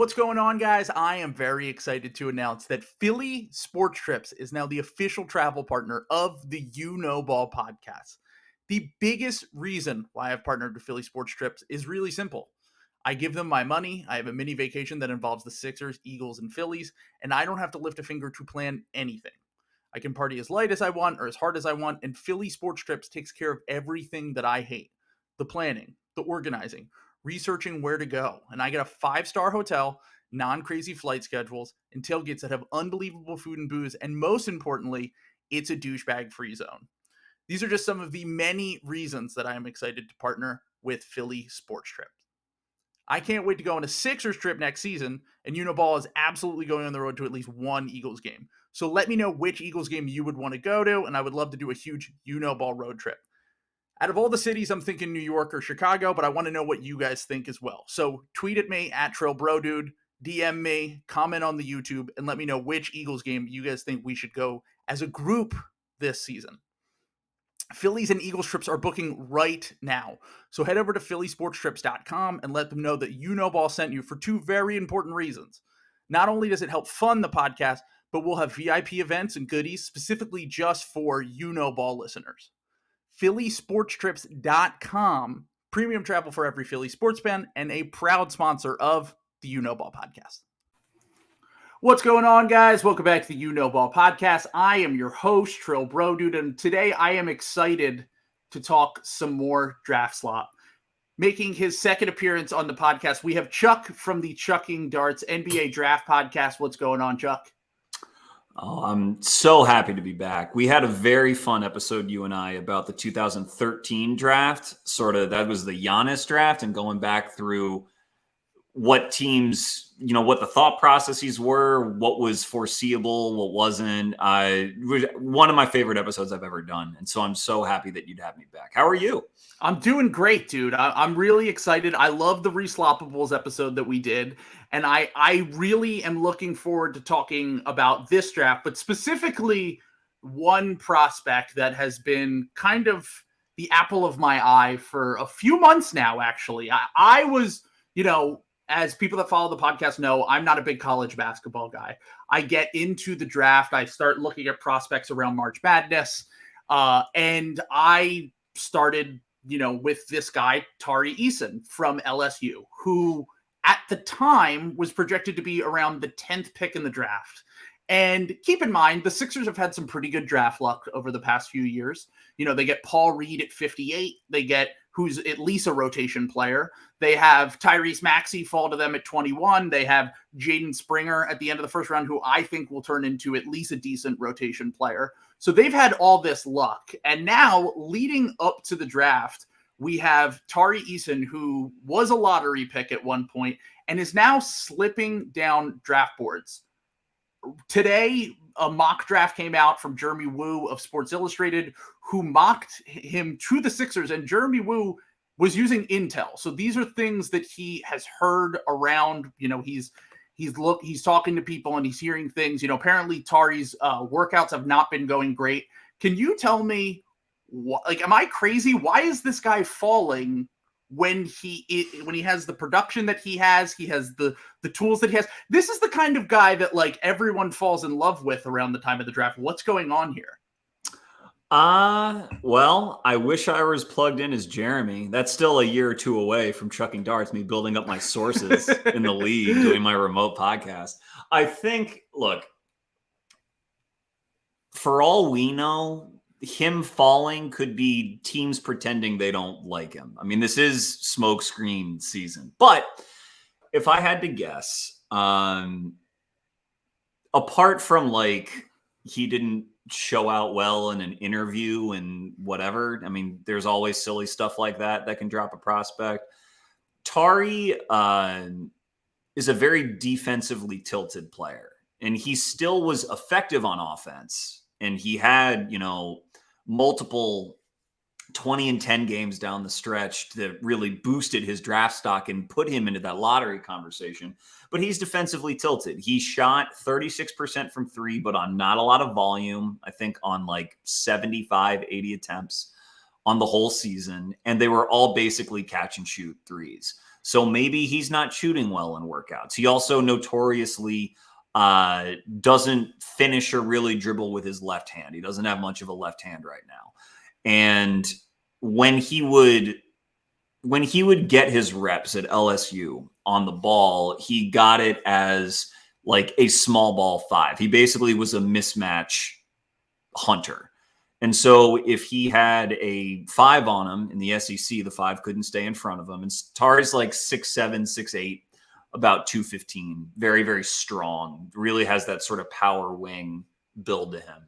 What's going on, guys? I am very excited to announce that Philly Sports Trips is now the official travel partner of the You Know Ball podcast. The biggest reason why I've partnered with Philly Sports Trips is really simple. I give them my money. I have a mini vacation that involves the Sixers, Eagles, and Phillies, and I don't have to lift a finger to plan anything. I can party as light as I want or as hard as I want, and Philly Sports Trips takes care of everything that I hate. The planning, the organizing, researching where to go, and I get a 5-star hotel, non-crazy flight schedules, and tailgates that have unbelievable food and booze, and most importantly, it's a douchebag-free zone. These are just some of the many reasons that I am excited to partner with Philly Sports Trips. I can't wait to go on a Sixers trip next season, and Uniball is absolutely going on the road to at least one Eagles game. So let me know which Eagles game you would want to go to, and I would love to do a huge Uniball road trip. Out of all the cities, I'm thinking New York or Chicago, but I want to know what you guys think as well. So tweet at me at TrillBroDude, DM me, comment on the YouTube, and let me know which Eagles game you guys think we should go as a group this season. Phillies and Eagles trips are booking right now. So head over to phillysportstrips.com and let them know that You Know Ball sent you for two very important reasons. Not only does it help fund the podcast, but we'll have VIP events and goodies specifically just for You Know Ball listeners. phillysportstrips.com, premium travel for every Philly sports fan, and a proud sponsor of the You Know Ball podcast. What's going on, guys? Welcome back to the You Know Ball podcast. I am your host, Trill Bro Dude, and today I am excited to talk some more draft slop. Making his second appearance on the podcast, we have Chuck from the Chucking Darts NBA Draft Podcast. What's going on, Chuck? Oh, I'm so happy to be back. We had a very fun episode, you and I, about the 2013 draft. That was the Giannis draft, and going back through what teams, what the thought processes were, what was foreseeable, what wasn't. It was one of my favorite episodes I've ever done. And so I'm so happy that you'd have me back. How are you? I'm doing great, dude. I'm really excited. I love the Resloppables episode that we did. And I really am looking forward to talking about this draft, but specifically one prospect that has been kind of the apple of my eye for a few months now, actually. I was, as people that follow the podcast know, I'm not a big college basketball guy. I get into the draft. I start looking at prospects around March Madness. And I started, with this guy, Tari Eason from LSU, who at the time was projected to be around the 10th pick in the draft. And keep in mind, the Sixers have had some pretty good draft luck over the past few years. They get Paul Reed at 58. They get who's at least a rotation player. They have Tyrese Maxey fall to them at 21. They have Jaden Springer at the end of the first round, who I think will turn into at least a decent rotation player. So they've had all this luck. And now, leading up to the draft, we have Tari Eason, who was a lottery pick at one point and is now slipping down draft boards. Today, a mock draft came out from Jeremy Woo of Sports Illustrated, who mocked him to the Sixers, and Jeremy Woo was using intel. So these are things that he has heard around. He's talking to people and he's hearing things. Apparently Tari's workouts have not been going great. Can you tell me, am I crazy? Why is this guy falling when he has the production that he has the tools that he has? This is the kind of guy that everyone falls in love with around the time of the draft. What's going on here? Well, I wish I was plugged in as Jeremy. That's still a year or two away from Chucking Darts, me building up my sources in the league, doing my remote podcast. I think, look, for all we know, him falling could be teams pretending they don't like him. I mean, this is smokescreen season. But if I had to guess, apart from he didn't show out well in an interview and whatever, I mean, there's always silly stuff like that can drop a prospect. Tari is a very defensively tilted player, and he still was effective on offense. And he had, multiple 20 and 10 games down the stretch that really boosted his draft stock and put him into that lottery conversation. But he's defensively tilted. He shot 36% from three, but on not a lot of volume. I think on 75, 80 attempts on the whole season. And they were all basically catch and shoot threes. So maybe he's not shooting well in workouts. He also notoriously doesn't finish or really dribble with his left hand. He doesn't have much of a left hand right now. And when he would get his reps at LSU on the ball, he got it as like a small ball 5. He basically was a mismatch hunter. And so if he had a 5 on him in the SEC, the 5 couldn't stay in front of him. And Tari's like 6'7", 6'8", about 215, very, very strong, really has that sort of power wing build to him.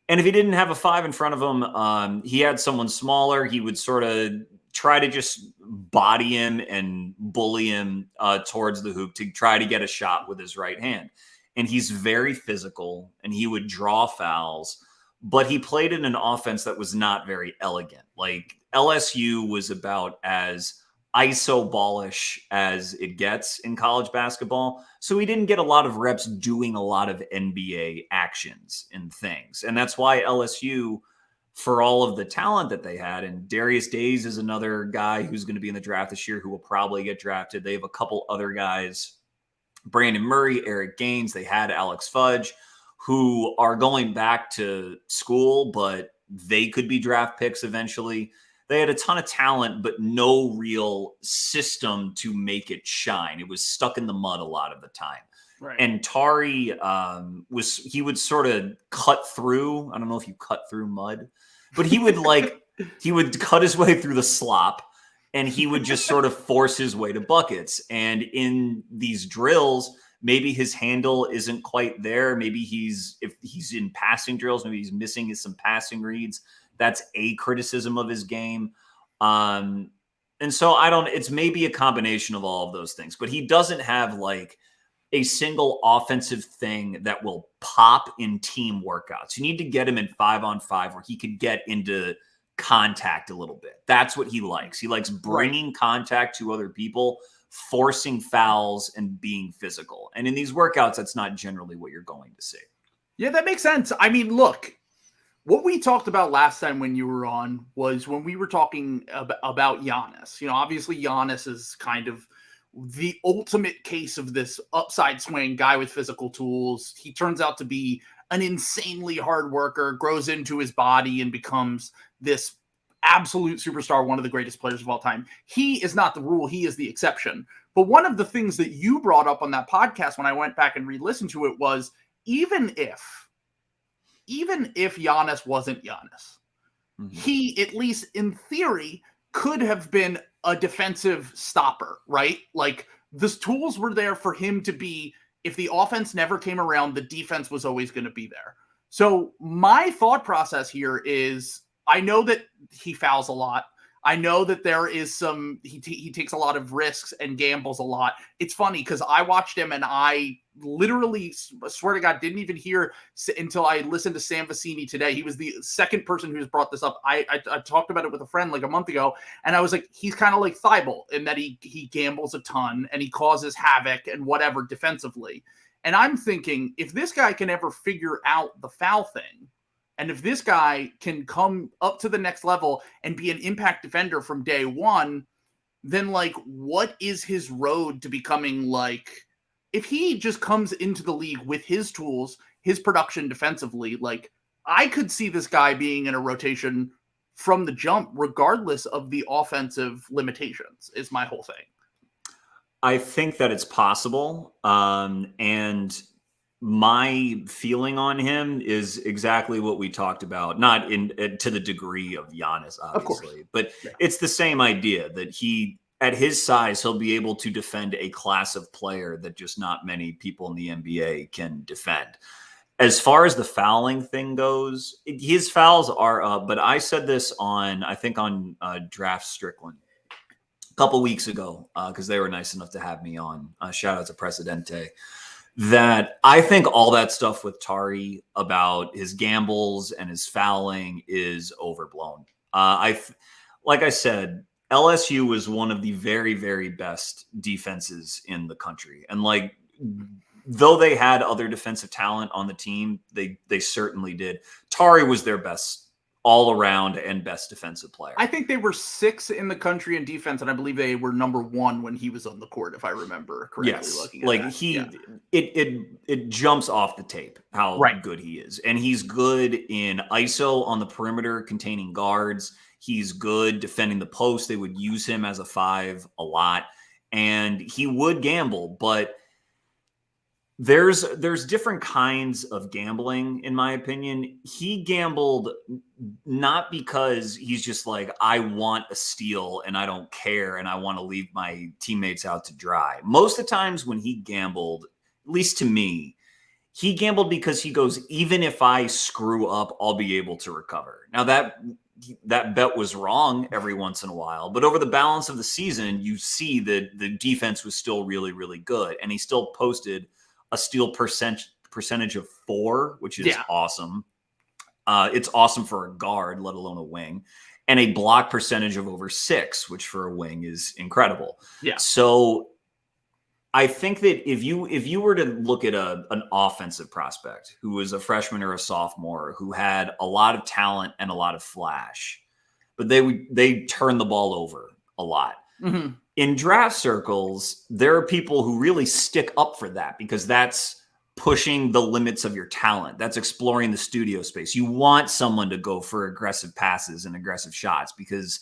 And if he didn't have a 5 in front of him, he had someone smaller. He would sort of try to just body him and bully him towards the hoop to try to get a shot with his right hand. And he's very physical, and he would draw fouls, but he played in an offense that was not very elegant. Like LSU was about as ISO ballish as it gets in college basketball. So he didn't get a lot of reps doing a lot of NBA actions and things. And that's why LSU, for all of the talent that they had, and Darius Days is another guy who's going to be in the draft this year who will probably get drafted. They have a couple other guys, Brandon Murray, Eric Gaines. They had Alex Fudge, who are going back to school, but they could be draft picks eventually. They had a ton of talent, but no real system to make it shine. It was stuck in the mud a lot of the time. Right. And Tari he would sort of cut through. I don't know if you cut through mud, but he would he would cut his way through the slop, and he would just sort of force his way to buckets. And in these drills, maybe his handle isn't quite there. Maybe if he's in passing drills, maybe he's missing some passing reads. That's a criticism of his game. And so it's maybe a combination of all of those things, but he doesn't have like a single offensive thing that will pop in team workouts. You need to get him in 5-on-5 where he could get into contact a little bit. That's what he likes. He likes bringing contact to other people, forcing fouls, and being physical. And in these workouts, that's not generally what you're going to see. Yeah, that makes sense. I mean, look, what we talked about last time when you were on was when we were talking about Giannis. You know, obviously Giannis is kind of the ultimate case of this upside swing guy with physical tools. He turns out to be an insanely hard worker, grows into his body, and becomes this absolute superstar, one of the greatest players of all time. He is not the rule. He is the exception. But one of the things that you brought up on that podcast when I went back and re-listened to it was even if Giannis wasn't Giannis, he, at least in theory, could have been a defensive stopper, right? Like, the tools were there for him to be, if the offense never came around, the defense was always going to be there. So my thought process here is, I know that he fouls a lot. I know that there is he takes a lot of risks and gambles a lot. It's funny because I watched him and I literally, swear to God, didn't even hear until I listened to Sam Vecini today. He was the second person who's brought this up. I talked about it with a friend like a month ago, and I was like, he's kind of like Thibault in that he gambles a ton and he causes havoc and whatever defensively. And I'm thinking, if this guy can ever figure out the foul thing, and if this guy can come up to the next level and be an impact defender from day one, then like, what is his road to becoming like, if he just comes into the league with his tools, his production defensively, like, I could see this guy being in a rotation from the jump, regardless of the offensive limitations, is my whole thing. I think that it's possible. And my feeling on him is exactly what we talked about, not to the degree of Giannis, obviously, but it's the same idea that he, at his size, he'll be able to defend a class of player that just not many people in the NBA can defend. As far as the fouling thing goes, his fouls are up, but I said this on Draft Strickland a couple weeks ago, because they were nice enough to have me on. Shout out to Presidente. That I think all that stuff with Tari about his gambles and his fouling is overblown. Like I said, LSU was one of the very, very best defenses in the country. And like, though they had other defensive talent on the team, they certainly did. Tari was their best all around and best defensive player. I think they were 6th in the country in defense, and I believe they were number 1 when he was on the court, if I remember correctly. Yes, it jumps off the tape how good he is, and he's good in ISO on the perimeter, containing guards. He's good defending the post. They would use him as a 5 a lot, and he would gamble, but there's different kinds of gambling, in my opinion. He gambled not because he's just like, I want a steal and I don't care and I want to leave my teammates out to dry. Most of the times when he gambled, at least to me, he gambled because he goes, even if I screw up, I'll be able to recover. Now that bet was wrong every once in a while, but over the balance of the season, you see that the defense was still really, really good, and he still posted a steal percentage of 4, which is awesome. It's awesome for a guard, let alone a wing, and a block percentage of over 6, which for a wing is incredible. Yeah. So I think that if you were to look at an offensive prospect who was a freshman or a sophomore who had a lot of talent and a lot of flash, but they turn the ball over a lot. Mm-hmm. In draft circles, there are people who really stick up for that because that's pushing the limits of your talent. That's exploring the studio space. You want someone to go for aggressive passes and aggressive shots because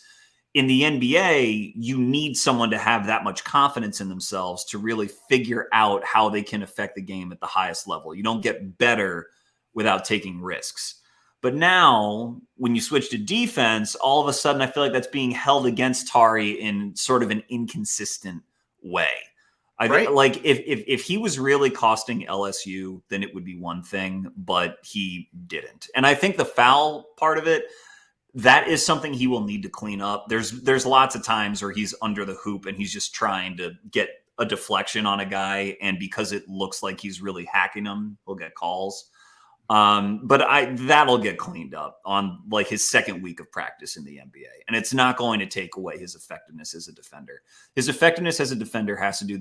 in the NBA, you need someone to have that much confidence in themselves to really figure out how they can affect the game at the highest level. You don't get better without taking risks. But now, when you switch to defense, all of a sudden, I feel like that's being held against Tari in sort of an inconsistent way. I think, like, if he was really costing LSU, then it would be one thing, but he didn't. And I think the foul part of it, that is something he will need to clean up. There's lots of times where he's under the hoop and he's just trying to get a deflection on a guy, and because it looks like he's really hacking him, he'll get calls. But that'll get cleaned up on like his second week of practice in the NBA. And it's not going to take away his effectiveness as a defender. His effectiveness as a defender has to do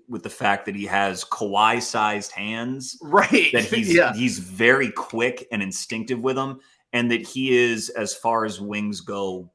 with the fact that he has Kawhi-sized hands. Right. That he's very quick and instinctive with them. And that he is, as far as wings go,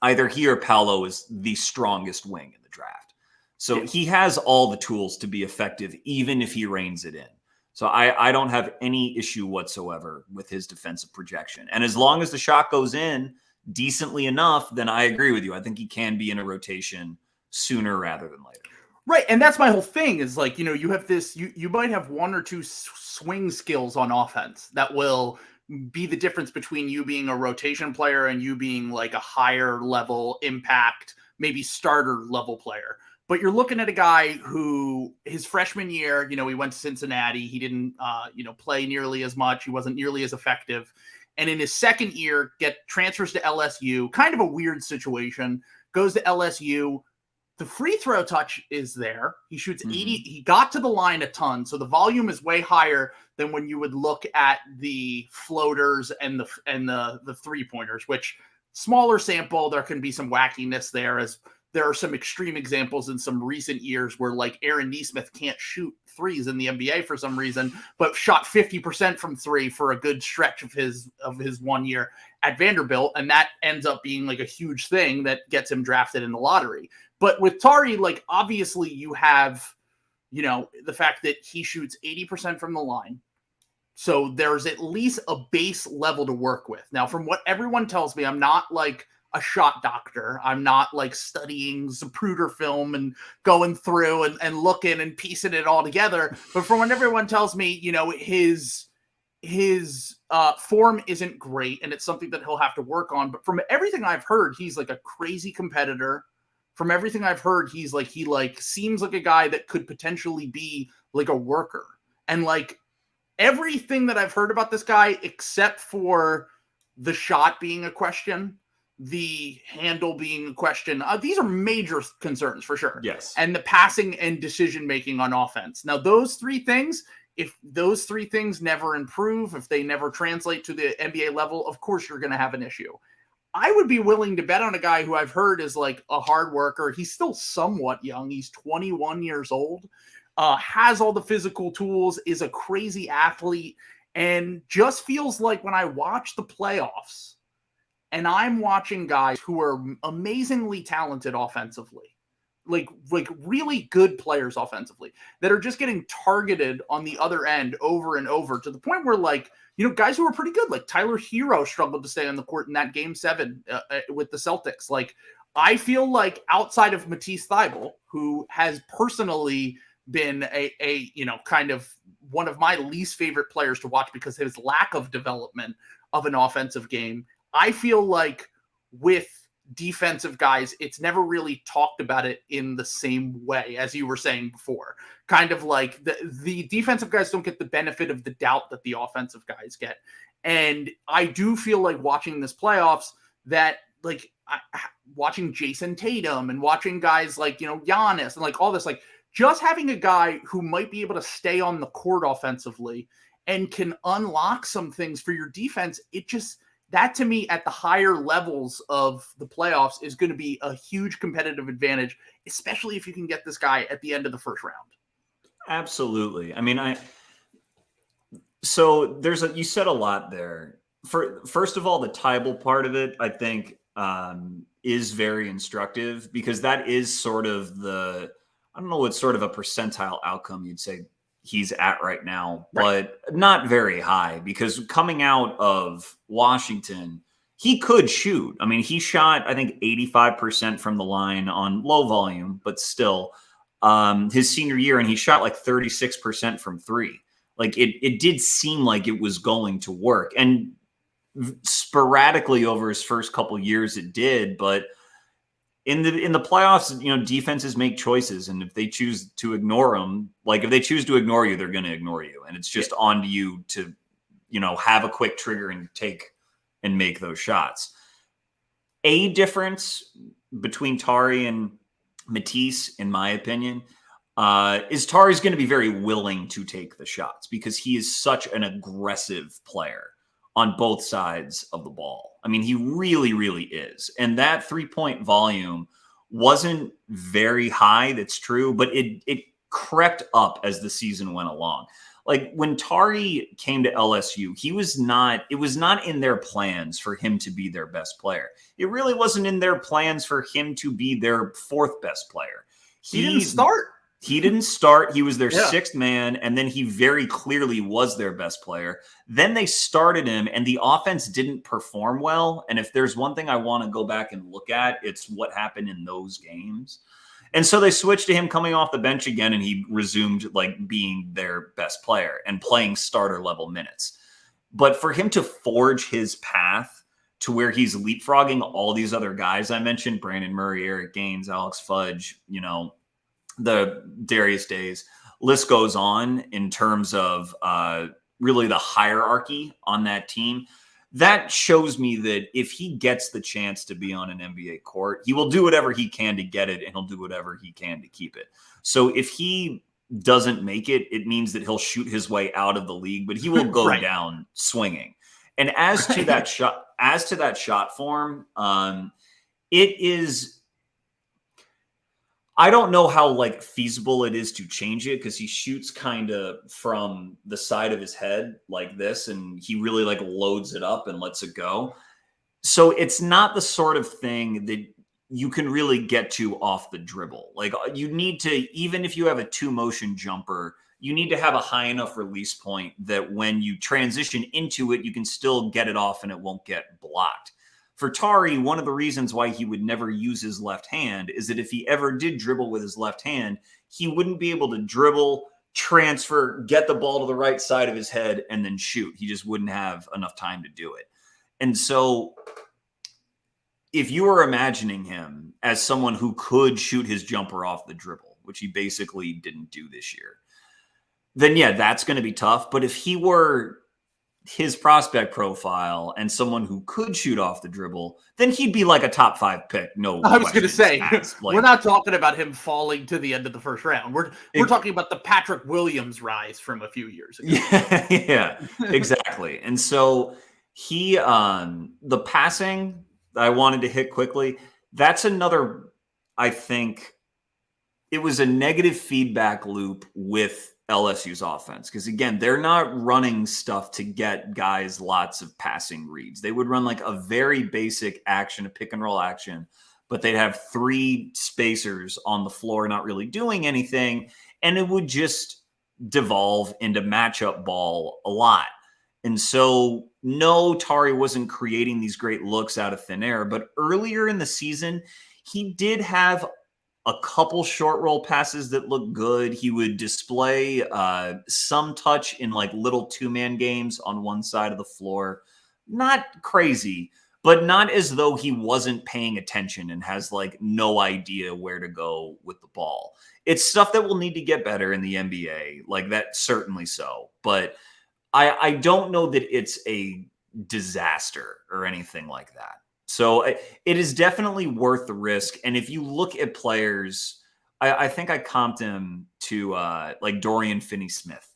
either he or Paolo is the strongest wing in the draft. So he has all the tools to be effective, even if he reins it in. So I don't have any issue whatsoever with his defensive projection. And as long as the shot goes in decently enough, then I agree with you. I think he can be in a rotation sooner rather than later. Right. And that's my whole thing is like, you have this, you might have 1 or 2 swing skills on offense that will be the difference between you being a rotation player and you being like a higher level impact, maybe starter level player. But you're looking at a guy who his freshman year, he went to Cincinnati. He didn't, play nearly as much. He wasn't nearly as effective. And in his second year, transfers to LSU, kind of a weird situation, goes to LSU. The free throw touch is there. He shoots 80. He got to the line a ton. So the volume is way higher than when you would look at the floaters and the 3-pointers, which smaller sample, there can be some wackiness there, as there are some extreme examples in some recent years where like Aaron Nesmith can't shoot threes in the NBA for some reason, but shot 50% from 3 for a good stretch of his 1 year at Vanderbilt. And that ends up being like a huge thing that gets him drafted in the lottery. But with Tari, like obviously you have, the fact that he shoots 80% from the line. So there's at least a base level to work with. Now, from what everyone tells me, I'm not like a shot doctor. I'm not like studying Zapruder film and going through and looking and piecing it all together. But from what everyone tells me, his form isn't great, and it's something that he'll have to work on. But from everything I've heard, he's like a crazy competitor. From everything I've heard, he seems like a guy that could potentially be like a worker. And like everything that I've heard about this guy, except for the shot being a question, the handle being a question, these are major concerns for sure. Yes. And the passing and decision-making on offense. Now, those 3 things, if those 3 things never improve, if they never translate to the NBA level, of course you're going to have an issue. I would be willing to bet on a guy who I've heard is like a hard worker. He's still somewhat young. He's 21 years old, has all the physical tools, is a crazy athlete, and just feels like when I watch the playoffs, and I'm watching guys who are amazingly talented offensively, like really good players offensively, that are just getting targeted on the other end over and over, to the point where, like, you know, guys who are pretty good, like Tyler Hero, struggled to stay on the court in that game 7 with the Celtics. Like, I feel like outside of Matisse Thybulle, who has personally been a you know, kind of one of my least favorite players to watch because of his lack of development of an offensive game, I feel like with defensive guys, it's never really talked about it in the same way as you were saying before. Kind of like the defensive guys don't get the benefit of the doubt that the offensive guys get. And I do feel like watching this playoffs that, like, watching Jason Tatum and watching guys like, you know, Giannis and like all this, like, just having a guy who might be able to stay on the court offensively and can unlock some things for your defense, it just, that to me at the higher levels of the playoffs is going to be a huge competitive advantage, especially if you can get this guy at the end of the first round. Absolutely. I mean, so you said a lot there. First of all, the Thybulle part of it, I think, is very instructive, because that is sort of I don't know what sort of a percentile outcome you'd say he's at right now, but not very high, because coming out of Washington, he could shoot. I mean, he shot, I think, 85% from the line on low volume, but still, his senior year, and he shot like 36% from 3. Like, it did seem like it was going to work. And sporadically over his first couple years it did, but in the playoffs, you know, defenses make choices, and if they choose to ignore them, like if they choose to ignore you, they're going to ignore you, and it's just on to you to, you know, have a quick trigger and take and make those shots. A difference between Tari and Matisse, in my opinion, is Tari's going to be very willing to take the shots, because he is such an aggressive player on both sides of the ball. I mean, he really, really is. And that 3-point volume wasn't very high, that's true, but it crept up as the season went along. Like, when Tari came to LSU, it was not in their plans for him to be their best player. It really wasn't in their plans for him to be their 4th best player. He didn't start. He didn't start. He was their 6th man, and then he very clearly was their best player. Then they started him, and the offense didn't perform well. And if there's one thing I want to go back and look at, it's what happened in those games. And so they switched to him coming off the bench again, and he resumed like being their best player and playing starter level minutes. But for him to forge his path to where he's leapfrogging all these other guys I mentioned, Brandon Murray, Eric Gaines, Alex Fudge, you know, the Darius Days, list goes on in terms of really the hierarchy on that team. That shows me that if he gets the chance to be on an NBA court, he will do whatever he can to get it, and he'll do whatever he can to keep it. So if he doesn't make it, it means that he'll shoot his way out of the league, but he will go down swinging. And as to that shot form, it is, I don't know how like feasible it is to change it, because he shoots kind of from the side of his head like this, and he really like loads it up and lets it go. So it's not the sort of thing that you can really get to off the dribble. Like, you need to, even if you have a 2-motion jumper, you need to have a high enough release point that when you transition into it, you can still get it off and it won't get blocked. For Tari, one of the reasons why he would never use his left hand is that if he ever did dribble with his left hand, he wouldn't be able to dribble, transfer, get the ball to the right side of his head, and then shoot. He just wouldn't have enough time to do it. And so if you were imagining him as someone who could shoot his jumper off the dribble, which he basically didn't do this year, then yeah, that's going to be tough. But if he were his prospect profile and someone who could shoot off the dribble, then he'd be like a top 5 pick. No, I was going to say, we're not talking about him falling to the end of the first round. We're talking about the Patrick Williams rise from a few years ago. Yeah, exactly. And so he, the passing I wanted to hit quickly, that's another, I think it was a negative feedback loop with LSU's offense. Because again, they're not running stuff to get guys lots of passing reads. They would run like a very basic action, a pick and roll action, but they'd have 3 spacers on the floor not really doing anything. And it would just devolve into matchup ball a lot. And so, no, Tari wasn't creating these great looks out of thin air, but earlier in the season, he did have a couple short roll passes that looked good. He would display some touch in like little 2-man games on one side of the floor. Not crazy, but not as though he wasn't paying attention and has like no idea where to go with the ball. It's stuff that will need to get better in the NBA, like that, certainly so. But I don't know that it's a disaster or anything like that. So it is definitely worth the risk. And if you look at players, I think I comped him to like Dorian Finney-Smith.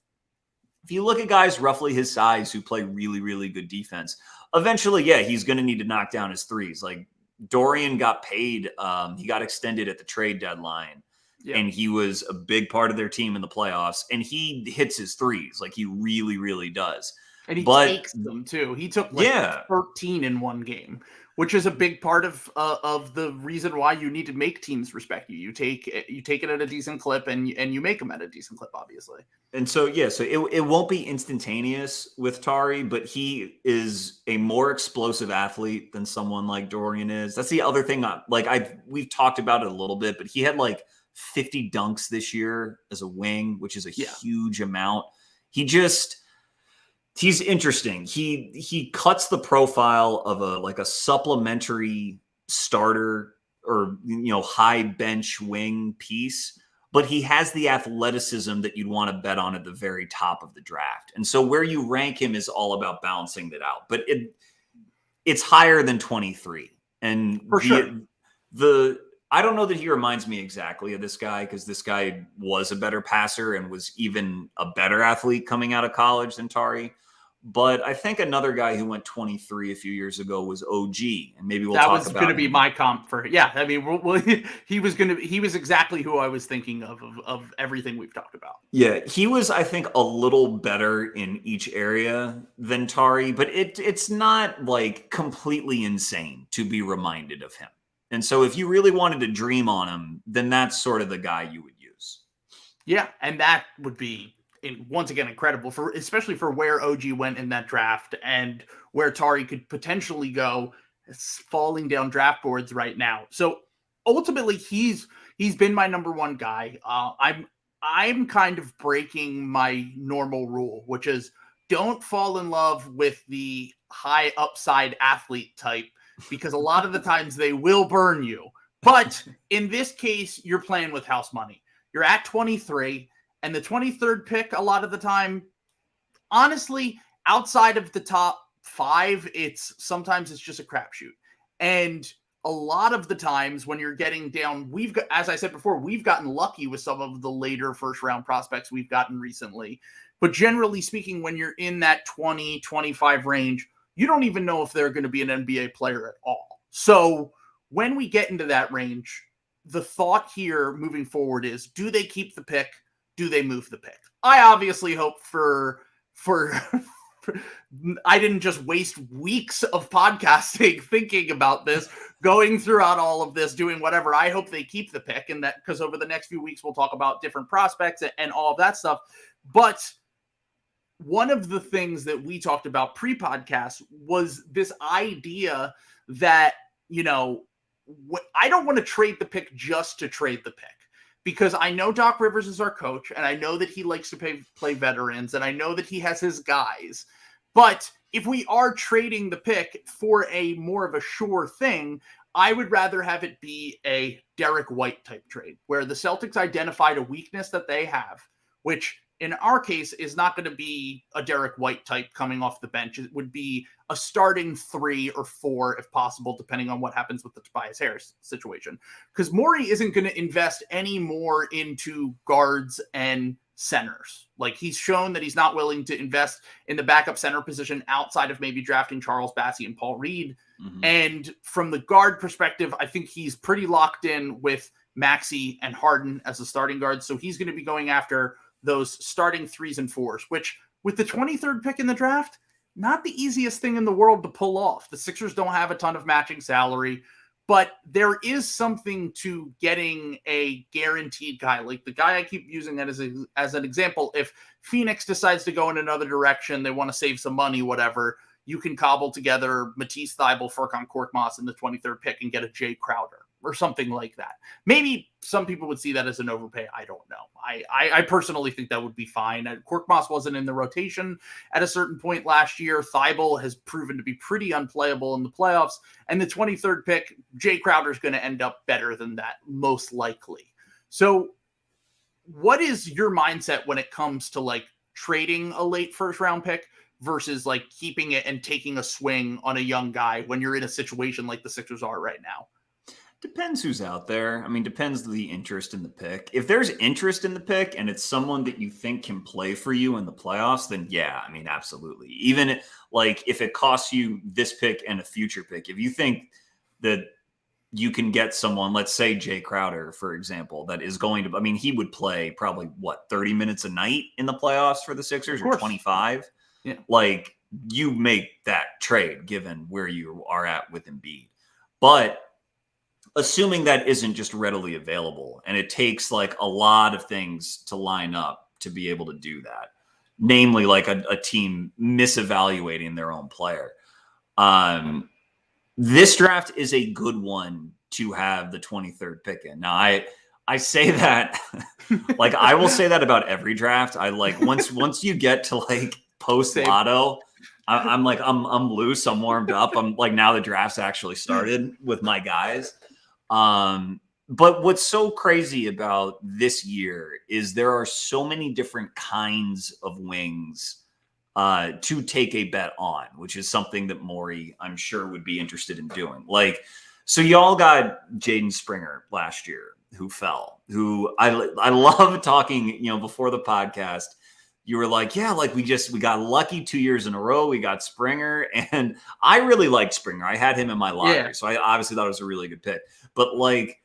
If you look at guys roughly his size who play really, really good defense, eventually, yeah, he's going to need to knock down his threes. Like Dorian got paid. He got extended at the trade deadline. Yeah. And he was a big part of their team in the playoffs. And he hits his threes. Like he really, really does. And he takes them too. He took like 13 in one game, which is a big part of the reason why you need to make teams respect you. You take it at a decent clip, and you make them at a decent clip, obviously. And so so it won't be instantaneous with Tari, but he is a more explosive athlete than someone like Dorian is. That's the other thing. We've talked about it a little bit, but he had like 50 dunks this year as a wing, which is a huge amount. He's interesting. He cuts the profile of a supplementary starter or high bench wing piece, but he has the athleticism that you'd want to bet on at the very top of the draft. And so where you rank him is all about balancing that out. But it's higher than 23. And for sure. I don't know that he reminds me exactly of this guy, because this guy was a better passer and was even a better athlete coming out of college than Tari. But I think another guy who went 23 a few years ago was OG, and maybe we'll talk about that was going to be my comp for. Yeah, I mean, he was exactly who I was thinking of everything we've talked about. Yeah, he was, I think, a little better in each area than Tari, but it's not like completely insane to be reminded of him. And so if you really wanted to dream on him, then that's sort of the guy you would use. Yeah, and that would be, once again, incredible, especially for where OG went in that draft and where Tari could potentially go. It's falling down draft boards right now. So ultimately, he's been my number one guy. I'm kind of breaking my normal rule, which is don't fall in love with the high upside athlete type, because a lot of the times they will burn you. But in this case, you're playing with house money. You're at 23, and the 23rd pick, a lot of the time, honestly, outside of the top 5, sometimes it's just a crapshoot. And a lot of the times when you're getting down, as I said before, we've gotten lucky with some of the later first round prospects we've gotten recently. But generally speaking, when you're in that 20, 25 range, you don't even know if they're going to be an NBA player at all. So when we get into that range, the thought here moving forward is, do they keep the pick? Do they move the pick? I obviously hope for I didn't just waste weeks of podcasting thinking about this, going throughout all of this, doing whatever. I hope they keep the pick, and that, because over the next few weeks we'll talk about different prospects and all of that stuff. But one of the things that we talked about pre-podcast was this idea that, I don't want to trade the pick just to trade the pick, because I know Doc Rivers is our coach, and I know that he likes to play veterans, and I know that he has his guys. But if we are trading the pick for a more of a sure thing, I would rather have it be a Derek White type trade, where the Celtics identified a weakness that they have, which in our case is not going to be a Derek White type coming off the bench. It would be a starting 3 or 4, if possible, depending on what happens with the Tobias Harris situation. Because Morey isn't going to invest any more into guards and centers. Like, he's shown that he's not willing to invest in the backup center position outside of maybe drafting Charles Bassey and Paul Reed. Mm-hmm. And from the guard perspective, I think he's pretty locked in with Maxey and Harden as the starting guards. So he's going to be going after those starting 3s and 4s, which with the 23rd pick in the draft, not the easiest thing in the world to pull off. The Sixers don't have a ton of matching salary, but there is something to getting a guaranteed guy. Like the guy I keep using that as an example, if Phoenix decides to go in another direction, they want to save some money, whatever, you can cobble together Matisse Thybulle, Furkan Korkmaz in the 23rd pick and get a Jay Crowder or something like that. Maybe some people would see that as an overpay. I don't know. I personally think that would be fine. Korkmaz wasn't in the rotation at a certain point last year. Thybulle has proven to be pretty unplayable in the playoffs. And the 23rd pick, Jay Crowder is going to end up better than that, most likely. So what is your mindset when it comes to like trading a late first round pick versus like keeping it and taking a swing on a young guy when you're in a situation like the Sixers are right now? Depends who's out there. I mean, depends the interest in the pick. If there's interest in the pick and it's someone that you think can play for you in the playoffs, then yeah, I mean, absolutely. Even like if it costs you this pick and a future pick, if you think that you can get someone, let's say Jay Crowder, for example, that is going to, I mean, he would play probably 30 minutes a night in the playoffs for the Sixers or 25. Yeah. Like you make that trade given where you are at with Embiid. But assuming that isn't just readily available and it takes like a lot of things to line up to be able to do that, namely like a team misevaluating their own player. This draft is a good one to have the 23rd pick in. Now I say that like I will say that about every draft. I like once you get to like post lotto, I'm like I'm loose, I'm warmed up. I'm like now the draft's actually started with my guys. But what's so crazy about this year is there are so many different kinds of wings to take a bet on, which is something that Morey, I'm sure, would be interested in doing. Like, so y'all got Jaden Springer last year, who fell, who I love talking, before the podcast, you were like, yeah, like we got lucky 2 years in a row. We got Springer, and I really liked Springer. I had him in my lottery, so I obviously thought it was a really good pick. But like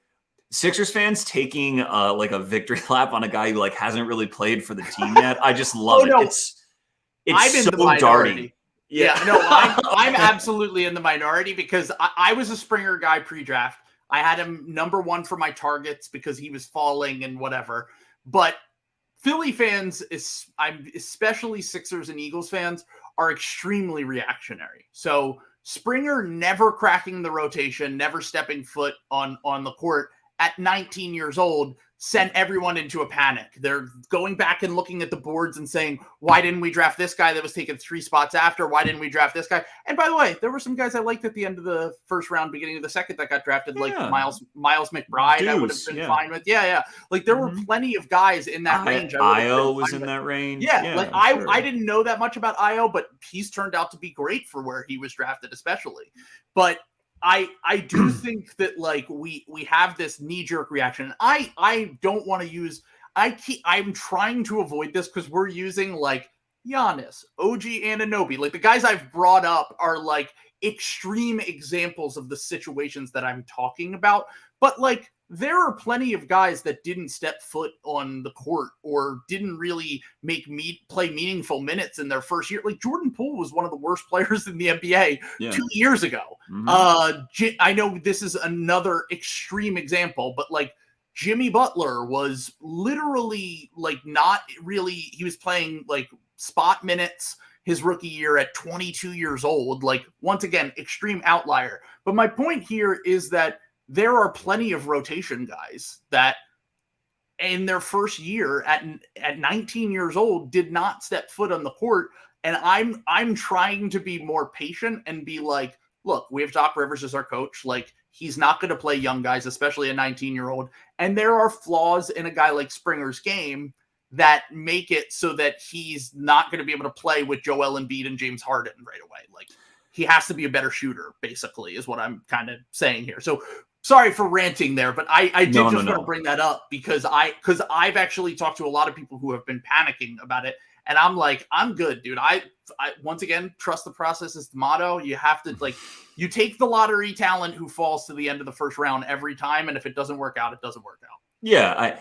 Sixers fans taking like a victory lap on a guy who like hasn't really played for the team yet, I just love it. No. It's I'm so in the minority. darty. Yeah, no, I'm absolutely in the minority because I was a Springer guy pre-draft. I had him number 1 for my targets because he was falling and whatever. But Philly fans, especially Sixers and Eagles fans, are extremely reactionary. So Springer never cracking the rotation, never stepping foot on the court at 19 years old sent everyone into a panic. They're going back and looking at the boards and saying, why didn't we draft this guy that was taken 3 spots after? Why didn't we draft this guy? And by the way, there were some guys I liked at the end of the first round, beginning of the second that got drafted, like Miles McBride. I would have been fine with. Yeah. Like there were plenty of guys in that range. Io was in that range. Yeah, like I didn't know that much about Io, but he's turned out to be great for where he was drafted, especially. But I do think that like we have this knee-jerk reaction. I don't want to use I'm trying to avoid this because we're using like Giannis, OG Anunoby. Like the guys I've brought up are like extreme examples of the situations that I'm talking about. But like there are plenty of guys that didn't step foot on the court or didn't really play meaningful minutes in their first year. Like Jordan Poole was one of the worst players in the NBA 2 years ago. Mm-hmm. I know this is another extreme example, but like Jimmy Butler was literally like not really, he was playing like spot minutes his rookie year at 22 years old. Like once again, extreme outlier. But my point here is that there are plenty of rotation guys that in their first year at 19 years old did not step foot on the court. And I'm trying to be more patient and be like, look, we have Doc Rivers as our coach. Like he's not going to play young guys, especially a 19-year-old. And there are flaws in a guy like Springer's game that make it so that he's not going to be able to play with Joel Embiid and James Harden right away. Like he has to be a better shooter, basically, is what I'm kind of saying here. So sorry for ranting there, but I did want to bring that up because I've actually talked to a lot of people who have been panicking about it. And I'm like, I'm good, dude. I once again, trust the process is the motto. You have to you take the lottery talent who falls to the end of the first round every time. And if it doesn't work out, it doesn't work out. Yeah.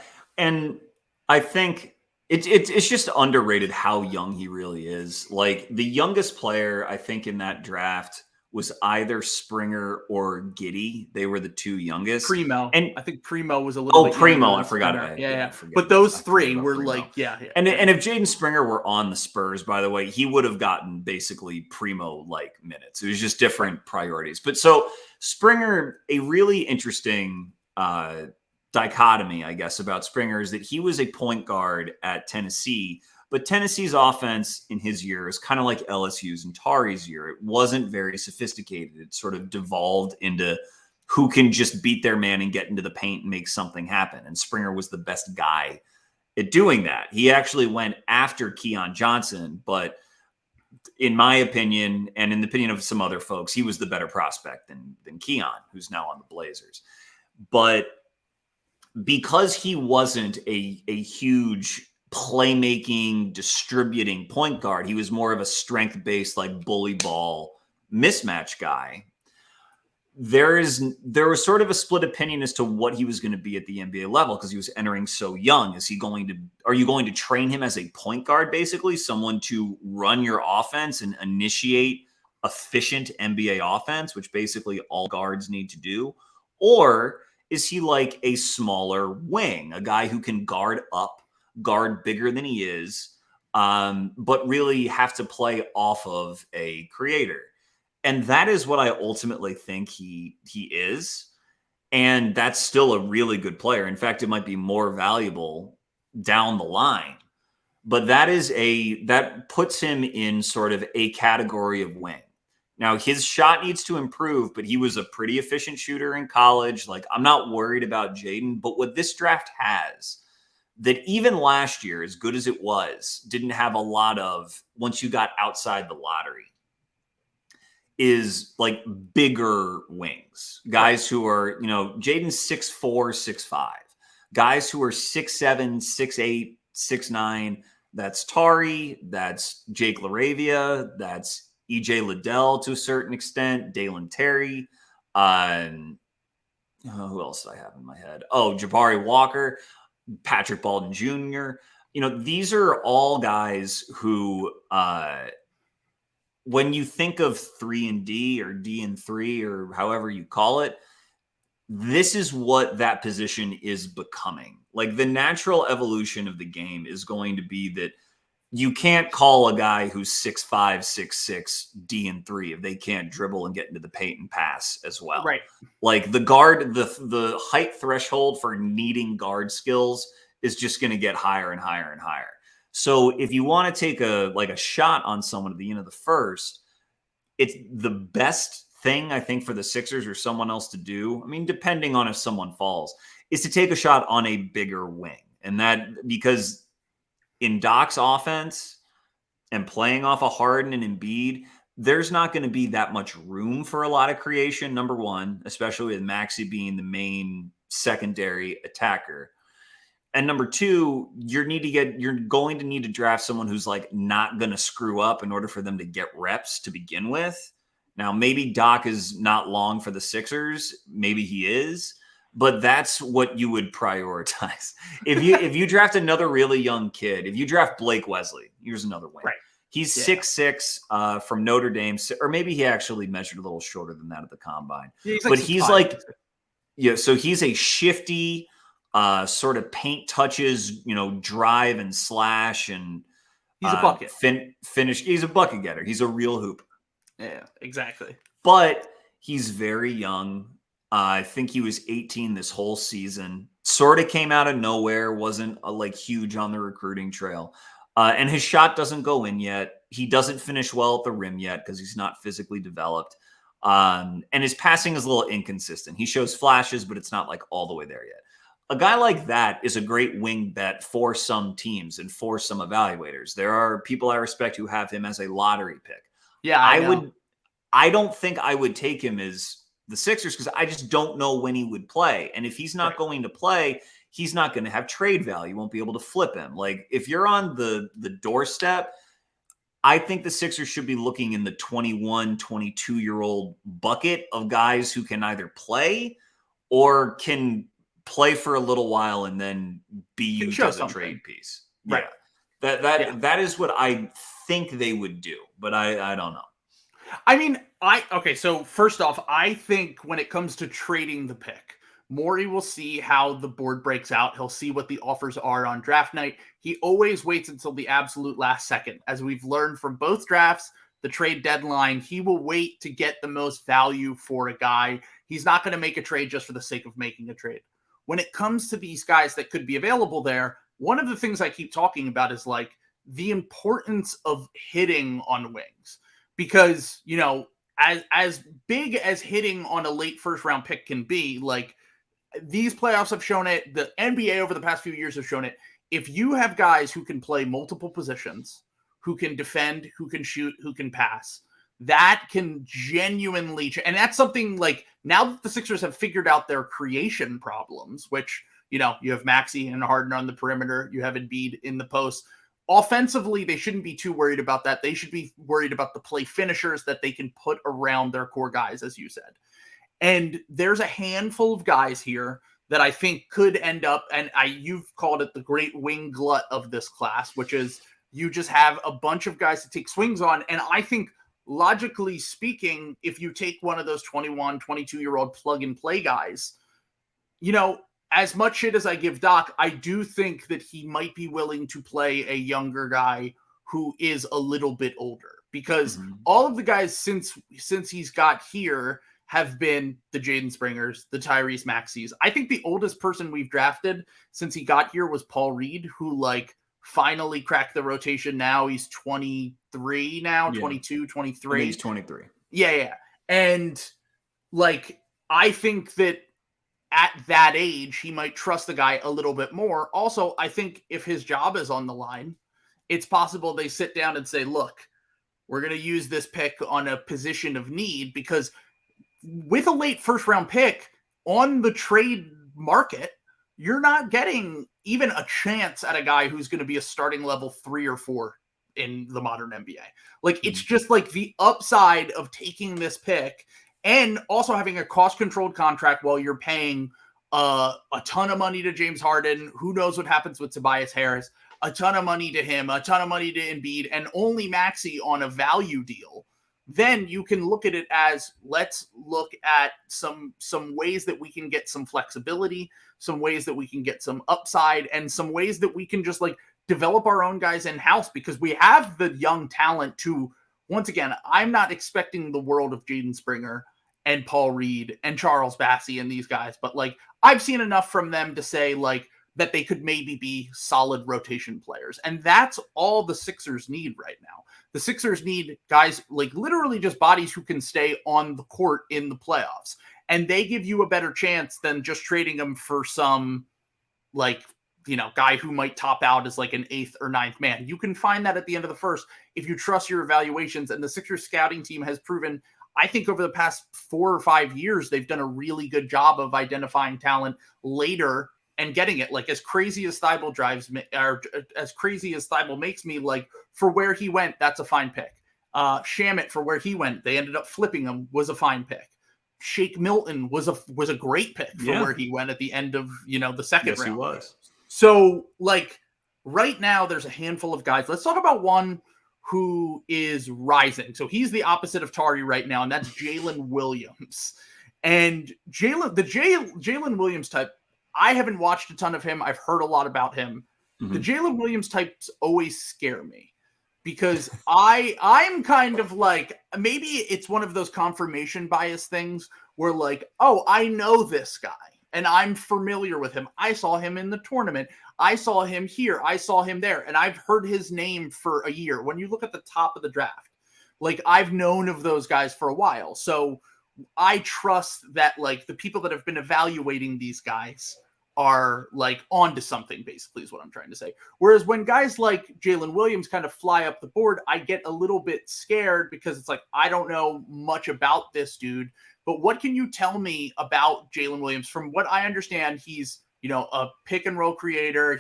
I think It's just underrated how young he really is. Like the youngest player, I think, in that draft was either Springer or Giddey. They were the two youngest. Primo. And I think Primo was a little bit Primo. younger I forgot Springer. about Yeah. forget But those I three forgot about were Primo. like, And if Jaden Springer were on the Spurs, by the way, he would have gotten basically Primo-like minutes. It was just different priorities. But so Springer, a really interesting dichotomy, I guess, about Springer is that he was a point guard at Tennessee, but Tennessee's offense in his year is kind of like LSU's and Tari's year. It wasn't very sophisticated. It sort of devolved into who can just beat their man and get into the paint and make something happen. And Springer was the best guy at doing that. He actually went after Keon Johnson, but in my opinion, and in the opinion of some other folks, he was the better prospect than Keon, who's now on the Blazers. But because he wasn't a huge playmaking, distributing point guard, he was more of a strength-based, like bully ball mismatch guy. There was sort of a split opinion as to what he was going to be at the NBA level because he was entering so young. Are you going to train him as a point guard, basically, someone to run your offense and initiate efficient NBA offense, which basically all guards need to do? Or is he like a smaller wing, a guy who can guard up, guard bigger than he is, but really have to play off of a creator? And that is what I ultimately think he is. And that's still a really good player. In fact, it might be more valuable down the line. But that puts him in sort of a category of wing. Now, his shot needs to improve, but he was a pretty efficient shooter in college. Like, I'm not worried about Jaden. But what this draft has, that even last year, as good as it was, didn't have a lot of once you got outside the lottery, is like bigger wings. Guys who are, Jaden's 6'4", 6'5". Guys who are 6'7", 6'8", 6'9". That's Tari. That's Jake Laravia. That's EJ Liddell to a certain extent. Dalen Terry. Who else did I have in my head? Oh, Jabari Walker. Patrick Baldwin Jr. These are all guys who when you think of 3-and-D or D-and-3 or however you call it, this is what that position is becoming. Like the natural evolution of the game is going to be that you can't call a guy who's 6'5", 6'6", D-and-3 if they can't dribble and get into the paint and pass as well. Right. Like the height threshold for needing guard skills is just going to get higher and higher and higher. So if you want to take a shot on someone at the end of the first, it's the best thing I think for the Sixers or someone else to do. I mean, depending on if someone falls, is to take a shot on a bigger wing. And that because in Doc's offense and playing off a Harden and Embiid, there's not going to be that much room for a lot of creation, number one, especially with Maxey being the main secondary attacker. And number two, you're going to need to draft someone who's like not going to screw up in order for them to get reps to begin with. Now, maybe Doc is not long for the Sixers. Maybe he is, but that's what you would prioritize. If you draft another really young kid, if you draft Blake Wesley, here's another wing. Right. He's 6'6" from Notre Dame, or maybe he actually measured a little shorter than that at the combine. Yeah, so he's a shifty, sort of paint touches, drive and slash, and he's a bucket. Finish. He's a bucket getter. He's a real hooper. Yeah, exactly. But he's very young. I think he was 18 this whole season. Sort of came out of nowhere. Wasn't huge on the recruiting trail. And his shot doesn't go in yet. He doesn't finish well at the rim yet because he's not physically developed. And his passing is a little inconsistent. He shows flashes, but it's not all the way there yet. A guy like that is a great wing bet for some teams and for some evaluators. There are people I respect who have him as a lottery pick. Yeah, I don't think I would take him as the Sixers because I just don't know when he would play. And if he's not going to play, he's not going to have trade value. You won't be able to flip him. If you're on the doorstep, I think the Sixers should be looking in the 21, 22-year-old bucket of guys who can either play or can play for a little while and then be used as a trade piece. Right. Yeah. That is what I think they would do, but I don't know. I mean, okay, so first off, I think when it comes to trading the pick, Morey will see how the board breaks out. He'll see what the offers are on draft night. He always waits until the absolute last second. As we've learned from both drafts, the trade deadline, he will wait to get the most value for a guy. He's not going to make a trade just for the sake of making a trade. When it comes to these guys that could be available there, one of the things I keep talking about is like the importance of hitting on wings. Because, you know, as big as hitting on a late first round pick can be, like these playoffs have shown it, the NBA over the past few years have shown it. If you have guys who can play multiple positions, who can defend, who can shoot, who can pass, that can genuinely, and that's something like now that the Sixers have figured out their creation problems, which, you know, you have Maxey and Harden on the perimeter, you have Embiid in the post. Offensively, they shouldn't be too worried about that. They should be worried about the play finishers that they can put around their core guys, as you said. And there's a handful of guys here that I think could end up, and you've called it the great wing glut of this class, which is you just have a bunch of guys to take swings on. And I think, logically speaking, if you take one of those 21, 22-year-old plug-and-play guys, you know, as much shit as I give Doc, I do think that he might be willing to play a younger guy who is a little bit older, because all of the guys since he's got here have been the Jaden Springers, the Tyrese Maxeys. I think the oldest person we've drafted since he got here was Paul Reed, who like finally cracked the rotation. Now he's 23 now, 22, 23. He's 23. Yeah. And like, I think that at that age, he might trust the guy a little bit more. Also, I think if his job is on the line, it's possible they sit down and say, look, we're going to use this pick on a position of need, because with a late first round pick on the trade market, you're not getting even a chance at a guy who's going to be a starting level 3 or 4 in the modern NBA. Like, it's just like the upside of taking this pick and also having a cost-controlled contract while you're paying a ton of money to James Harden. Who knows what happens with Tobias Harris? A ton of money to him, a ton of money to Embiid, and only Maxey on a value deal. Then you can look at it as, let's look at some ways that we can get some flexibility, some ways that we can get some upside, and some ways that we can just like develop our own guys in-house, because we have the young talent to, once again, I'm not expecting the world of Jaden Springer and Paul Reed and Charles Bassey and these guys, but like I've seen enough from them to say like that they could maybe be solid rotation players. And that's all the Sixers need right now. The Sixers need guys like literally just bodies who can stay on the court in the playoffs. And they give you a better chance than just trading them for some like, you know, guy who might top out as like an 8th or 9th man. You can find that at the end of the first if you trust your evaluations. And the Sixers scouting team has proven, I think over the past 4 or 5 years, they've done a really good job of identifying talent later and getting it. Like, as crazy as Thibault drives me, or as crazy as Thibault makes me, like, for where he went, that's a fine pick. Shamet, for where he went, they ended up flipping him, was a fine pick. Shake Milton was a great pick for where he went at the end of, you know, the second round. Yes, he was. So, like, right now, there's a handful of guys. Let's talk about one who is rising. So he's the opposite of Tari right now, and that's Jalen Williams. And Jalen Williams type, I haven't watched a ton of him. I've heard a lot about him. The Jalen Williams types always scare me, because I'm kind of like, maybe it's one of those confirmation bias things where like, oh, I know this guy and I'm familiar with him. I saw him in the tournament. I saw him here. I saw him there. And I've heard his name for a year. When you look at the top of the draft, like, I've known of those guys for a while. So I trust that like the people that have been evaluating these guys are like onto something, basically, is what I'm trying to say. Whereas when guys like Jalen Williams kind of fly up the board, I get a little bit scared, because it's like, I don't know much about this dude. But what can you tell me about Jalen Williams? From what I understand, he's, you know, a pick and roll creator.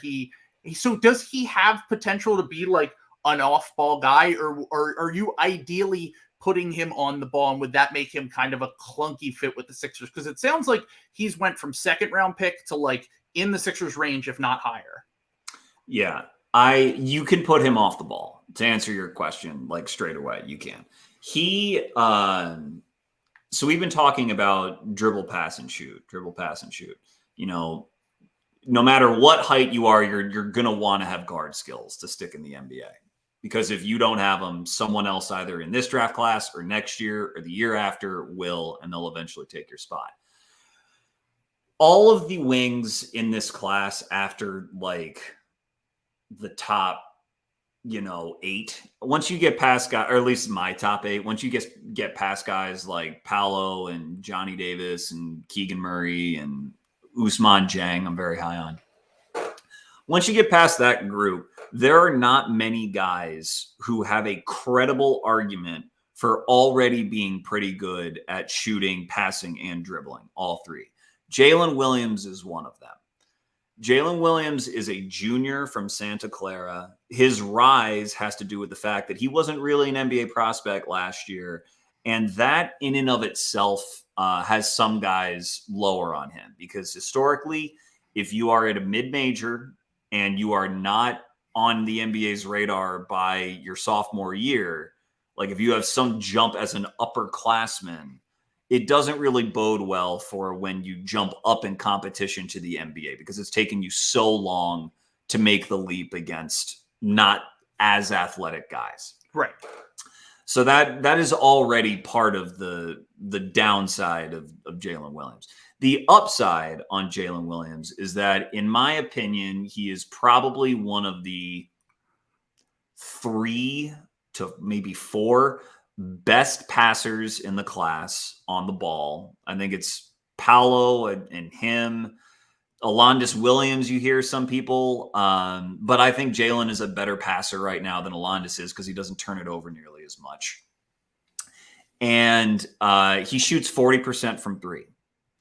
So does he have potential to be like an off ball guy, or are you ideally putting him on the ball, and would that make him kind of a clunky fit with the Sixers? Because it sounds like he's went from second round pick to like in the Sixers range, if not higher. Yeah. You can put him off the ball. To answer your question, like straight away, you can. So we've been talking about dribble, pass, and shoot. No matter what height you are, you're gonna want to have guard skills to stick in the NBA. Because if you don't have them, someone else either in this draft class or next year or the year after will, and they'll eventually take your spot. All of the wings in this class after like the top, 8, once you get past guys, or at least my top 8, once you get past guys like Paolo and Johnny Davis and Keegan Murray and Ousmane Dieng, I'm very high on. Once you get past that group, there are not many guys who have a credible argument for already being pretty good at shooting, passing, and dribbling, all three. Jalen Williams is one of them. Jalen Williams is a junior from Santa Clara. His rise has to do with the fact that he wasn't really an NBA prospect last year, and that in and of itself has some guys lower on him because historically, if you are at a mid-major and you are not on the NBA's radar by your sophomore year, like if you have some jump as an upperclassman, it doesn't really bode well for when you jump up in competition to the NBA because it's taken you so long to make the leap against not as athletic guys. Right. So that is already part of the downside of Jalen Williams. The upside on Jalen Williams is that, in my opinion, he is probably one of the 3 to maybe 4 best passers in the class on the ball. I think it's Paolo and him. Alondas Williams, you hear some people. But I think Jalen is a better passer right now than Alondas is because he doesn't turn it over nearly as much. And he shoots 40% from 3.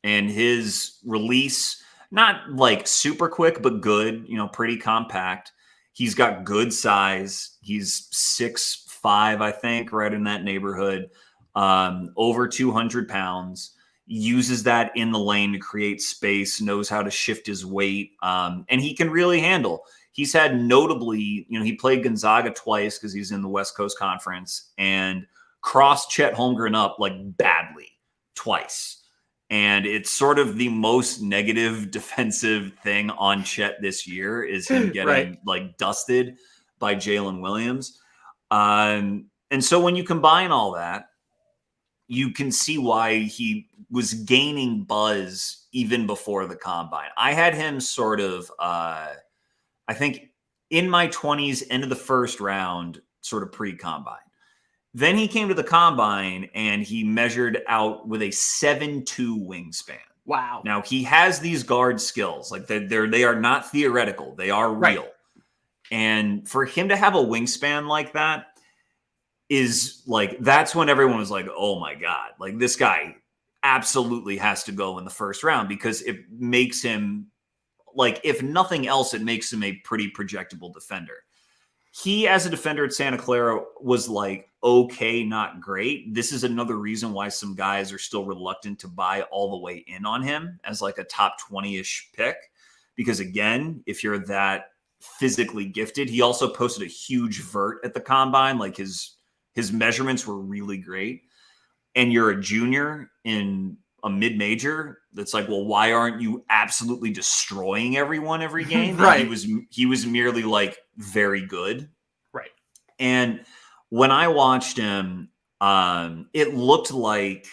And his release, not like super quick, but good, pretty compact. He's got good size. He's 6'5", I think, right in that neighborhood. Over 200 pounds. Uses that in the lane to create space, knows how to shift his weight, and he can really handle. He's had notably, he played Gonzaga twice because he's in the West Coast Conference and crossed Chet Holmgren up like badly twice. And it's sort of the most negative defensive thing on Chet this year is him getting like dusted by Jalen Williams. And so when you combine all that, you can see why he was gaining buzz even before the combine. I had him sort of, I think in my 20s, end of the first round, sort of pre-combine. Then he came to the combine and he measured out with a 7'2" wingspan. Wow. Now he has these guard skills. Like they are not theoretical. They are real. Right. And for him to have a wingspan like that is like, that's when everyone was like, oh my God, like this guy absolutely has to go in the first round because it makes him like, if nothing else, it makes him a pretty projectable defender. He, as a defender at Santa Clara, was like, okay, not great. This is another reason why some guys are still reluctant to buy all the way in on him as like a top 20-ish pick. Because again, if you're that physically gifted, he also posted a huge vert at the combine. Like his measurements were really great. And you're a junior in a mid-major, that's like, well, why aren't you absolutely destroying everyone every game? Right. He was merely like very good. Right. And when I watched him, it looked like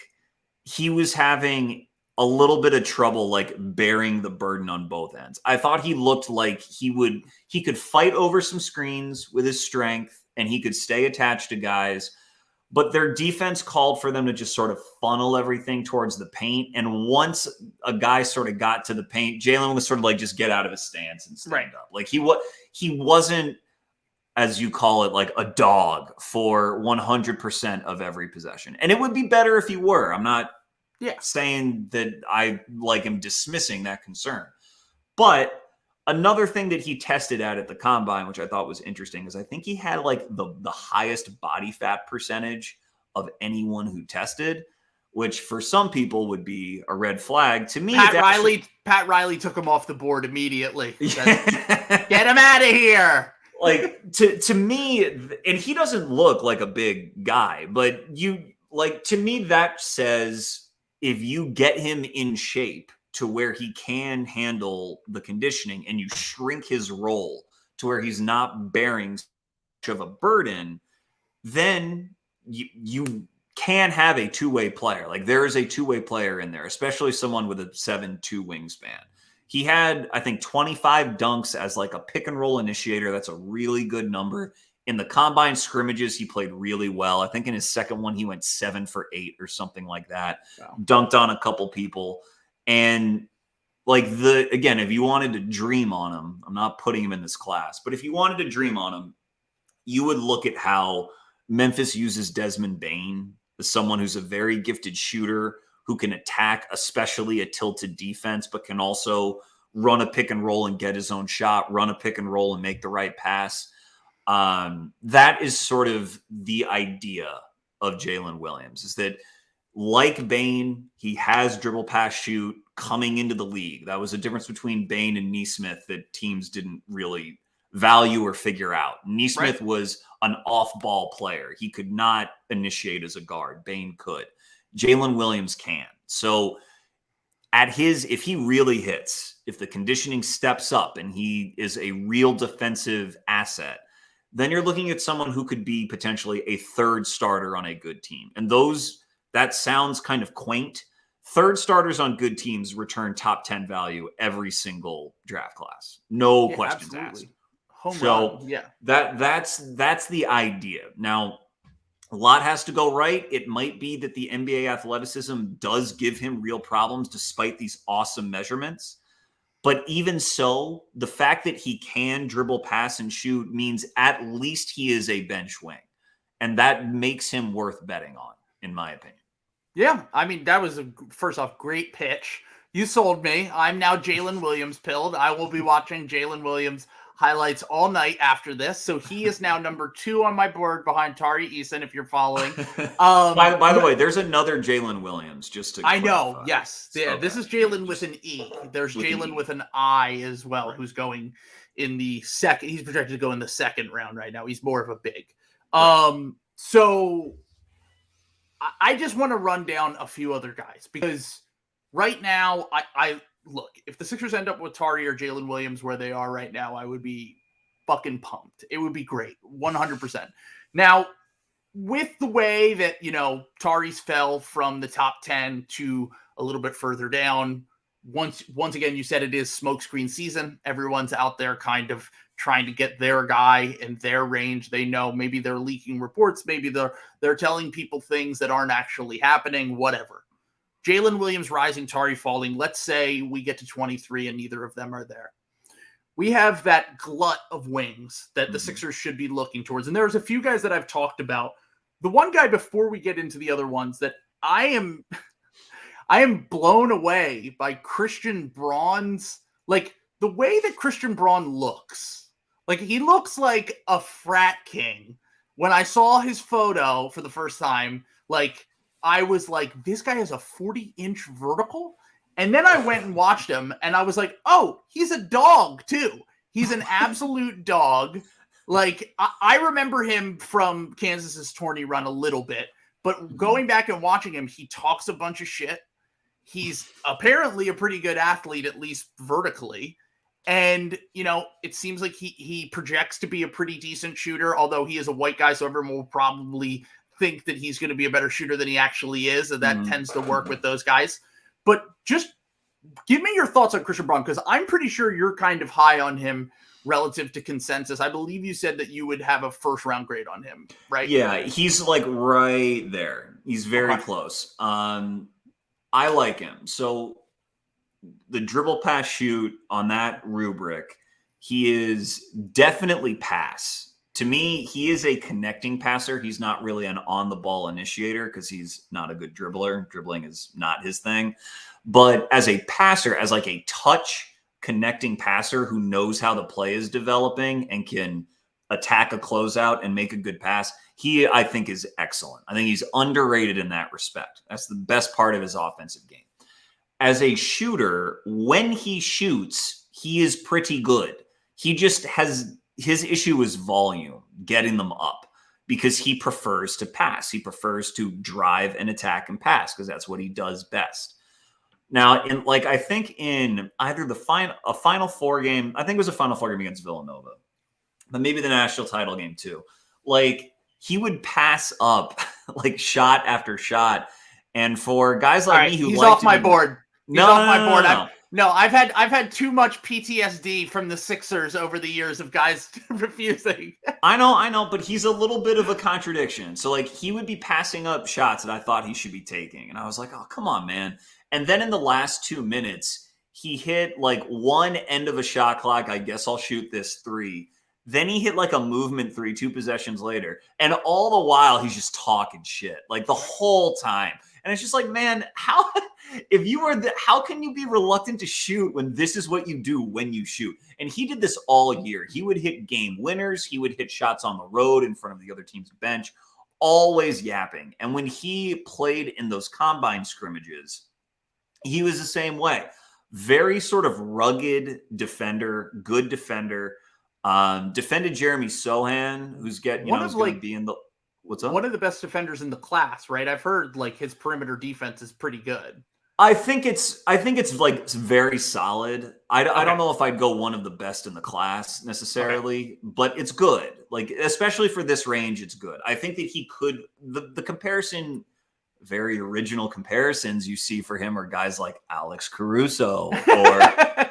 he was having a little bit of trouble like bearing the burden on both ends. I thought he looked like he could fight over some screens with his strength and he could stay attached to guys. But their defense called for them to just sort of funnel everything towards the paint. And once a guy sort of got to the paint, Jalen was sort of like, just get out of his stance and stand up. Like he wasn't, as you call it, like a dog for 100% of every possession. And it would be better if he were. I'm not saying that I like him dismissing that concern. But another thing that he tested at the combine, which I thought was interesting, is I think he had like the highest body fat percentage of anyone who tested, which for some people would be a red flag. To me, Pat Riley took him off the board immediately. Get him out of here. Like to me, and he doesn't look like a big guy, but to me that says if you get him in shape to where he can handle the conditioning and you shrink his role to where he's not bearing much of a burden, then you can have a two-way player. Like there is a two-way player in there, especially someone with a 7'2" wingspan. He had, I think, 25 dunks as like a pick and roll initiator. That's a really good number. In the combine scrimmages, he played really well. I think in his second one, he went 7 for 8 or something like that. Wow. Dunked on a couple people. And again, if you wanted to dream on him, I'm not putting him in this class, but if you wanted to dream on him, you would look at how Memphis uses Desmond Bane as someone who's a very gifted shooter who can attack, especially a tilted defense, but can also run a pick and roll and get his own shot, run a pick and roll and make the right pass. That is sort of the idea of Jalen Williams, is that like Bane, he has dribble, pass, shoot coming into the league. That was the difference between Bane and Nesmith that teams didn't really value or figure out. Nesmith was an off-ball player. He could not initiate as a guard. Bane could. Jalen Williams can. So if he really hits, if the conditioning steps up and he is a real defensive asset, then you're looking at someone who could be potentially a third starter on a good team. And that sounds kind of quaint. Third starters on good teams return top 10 value every single draft class. No questions asked. Home run. Yeah. That's the idea. Now, a lot has to go right. It might be that the NBA athleticism does give him real problems despite these awesome measurements. But even so, the fact that he can dribble, pass, and shoot means at least he is a bench wing. And that makes him worth betting on, in my opinion. Yeah, I mean, that was, first off, great pitch. You sold me. I'm now Jalen Williams pilled. I will be watching Jalen Williams highlights all night after this. So he is now number 2 on my board behind Tari Eason, if you're following. By the way, there's another Jalen Williams, just to clarify. I know, yes. Yeah, okay. This is Jalen with an E. There's Jalen with an I as well, who's going in the second. He's projected to go in the second round right now. He's more of a big. So I just want to run down a few other guys because right now, I look, if the Sixers end up with Tari or Jalen Williams where they are right now, I would be fucking pumped. It would be great, 100%. Now, with the way that, Tari's fell from the top 10 to a little bit further down, once again, you said it is smokescreen season. Everyone's out there kind of trying to get their guy in their range. They know maybe they're leaking reports. Maybe they're telling people things that aren't actually happening, whatever. Jalen Williams rising, Tari falling. Let's say we get to 23 and neither of them are there. We have that glut of wings that the Sixers should be looking towards. And there's a few guys that I've talked about. The one guy before we get into the other ones that I am blown away by Christian Braun's, like the way that Christian Braun looks. Like he looks like a frat king. When I saw his photo for the first time, like I was like, this guy has a 40-inch vertical. And then I went and watched him and I was like, oh, he's a dog too. He's an absolute dog. Like I remember him from Kansas's tourney run a little bit, but going back and watching him, he talks a bunch of shit. He's apparently a pretty good athlete, at least vertically. And, it seems like he projects to be a pretty decent shooter, although he is a white guy, so everyone will probably think that he's going to be a better shooter than he actually is, and that tends to work with those guys. But just give me your thoughts on Christian Braun, because I'm pretty sure you're kind of high on him relative to consensus. I believe you said that you would have a first-round grade on him, right? Yeah, he's like right there. He's very close. I like him. So the dribble, pass, shoot on that rubric, he is definitely pass. To me, he is a connecting passer. He's not really an on-the-ball initiator because he's not a good dribbler. Dribbling is not his thing. But as a passer, as like a touch connecting passer who knows how the play is developing and can attack a closeout and make a good pass, he, I think, is excellent. I think he's underrated in that respect. That's the best part of his offensive game. As a shooter, when he shoots, he is pretty good. He just has his issue is volume, getting them up, because he prefers to pass. He prefers to drive and attack and pass because that's what he does best. Now, I think in either the Final Four game, I think it was a Final Four game against Villanova, but maybe the national title game too. Like, he would pass up like shot after shot, and for guys like me who he's like off my board. He's off my board. I've had too much PTSD from the Sixers over the years of guys refusing. I know, but he's a little bit of a contradiction. So like, he would be passing up shots that I thought he should be taking, and I was like, oh, come on, man. And then in the last 2 minutes, he hit like one end of a shot clock. I guess I'll shoot this three. Then he hit like a movement three 2 possessions later. And all the while, he's just talking shit like the whole time. And it's just like, man, how can you be reluctant to shoot when this is what you do when you shoot? And he did this all year. He would hit game winners. He would hit shots on the road in front of the other team's bench, always yapping. And when he played in those combine scrimmages, he was the same way. Very sort of rugged defender, good defender. Defended Jeremy Sohan, who's going to be in the. What's up? One of the best defenders in the class, right? I've heard like his perimeter defense is pretty good. I think it's like very solid. I don't know if I'd go one of the best in the class necessarily, but it's good. Like, especially for this range, it's good. I think that he could, the comparison, very original comparisons you see for him are guys like Alex Caruso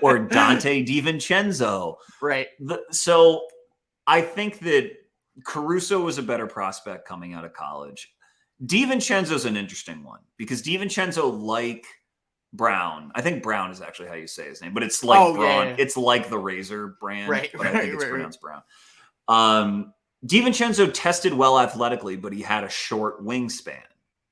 or Dante DiVincenzo. Right. So I think that Caruso was a better prospect coming out of college. DiVincenzo's an interesting one because DiVincenzo, like Brown, I think Brown is actually how you say his name, but it's like Braun. Yeah. It's like the Razor brand, right? But I think it's pronounced Brown. DiVincenzo tested well athletically, but he had a short wingspan,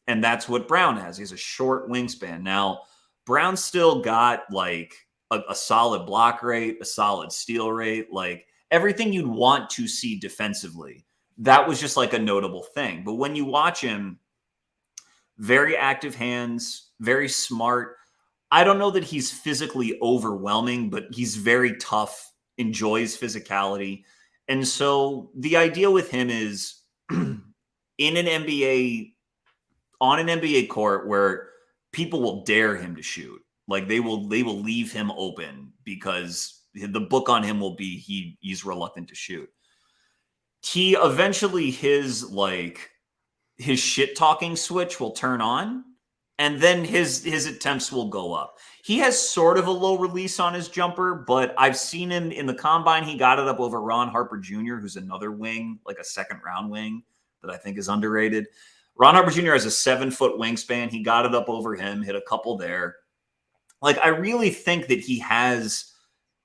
and that's what Brown has. He has a short wingspan. Now, Brown still got like a solid block rate, a solid steal rate, like everything you'd want to see defensively. That was just like a notable thing. But when you watch him, very active hands, very smart. I don't know that he's physically overwhelming, but he's very tough, enjoys physicality. And so the idea with him is on an NBA court where people will dare him to shoot. Like they will leave him open because the book on him will be he's reluctant to shoot. He eventually his shit talking switch will turn on, and then his attempts will go up. He has sort of a low release on his jumper, but I've seen him in the combine. He got it up over Ron Harper Jr., who's another wing, like a second round wing that I think is underrated. Ron Harper Jr. has a 7-foot wingspan. He got it up over him, hit a couple there. Like, I really think that he has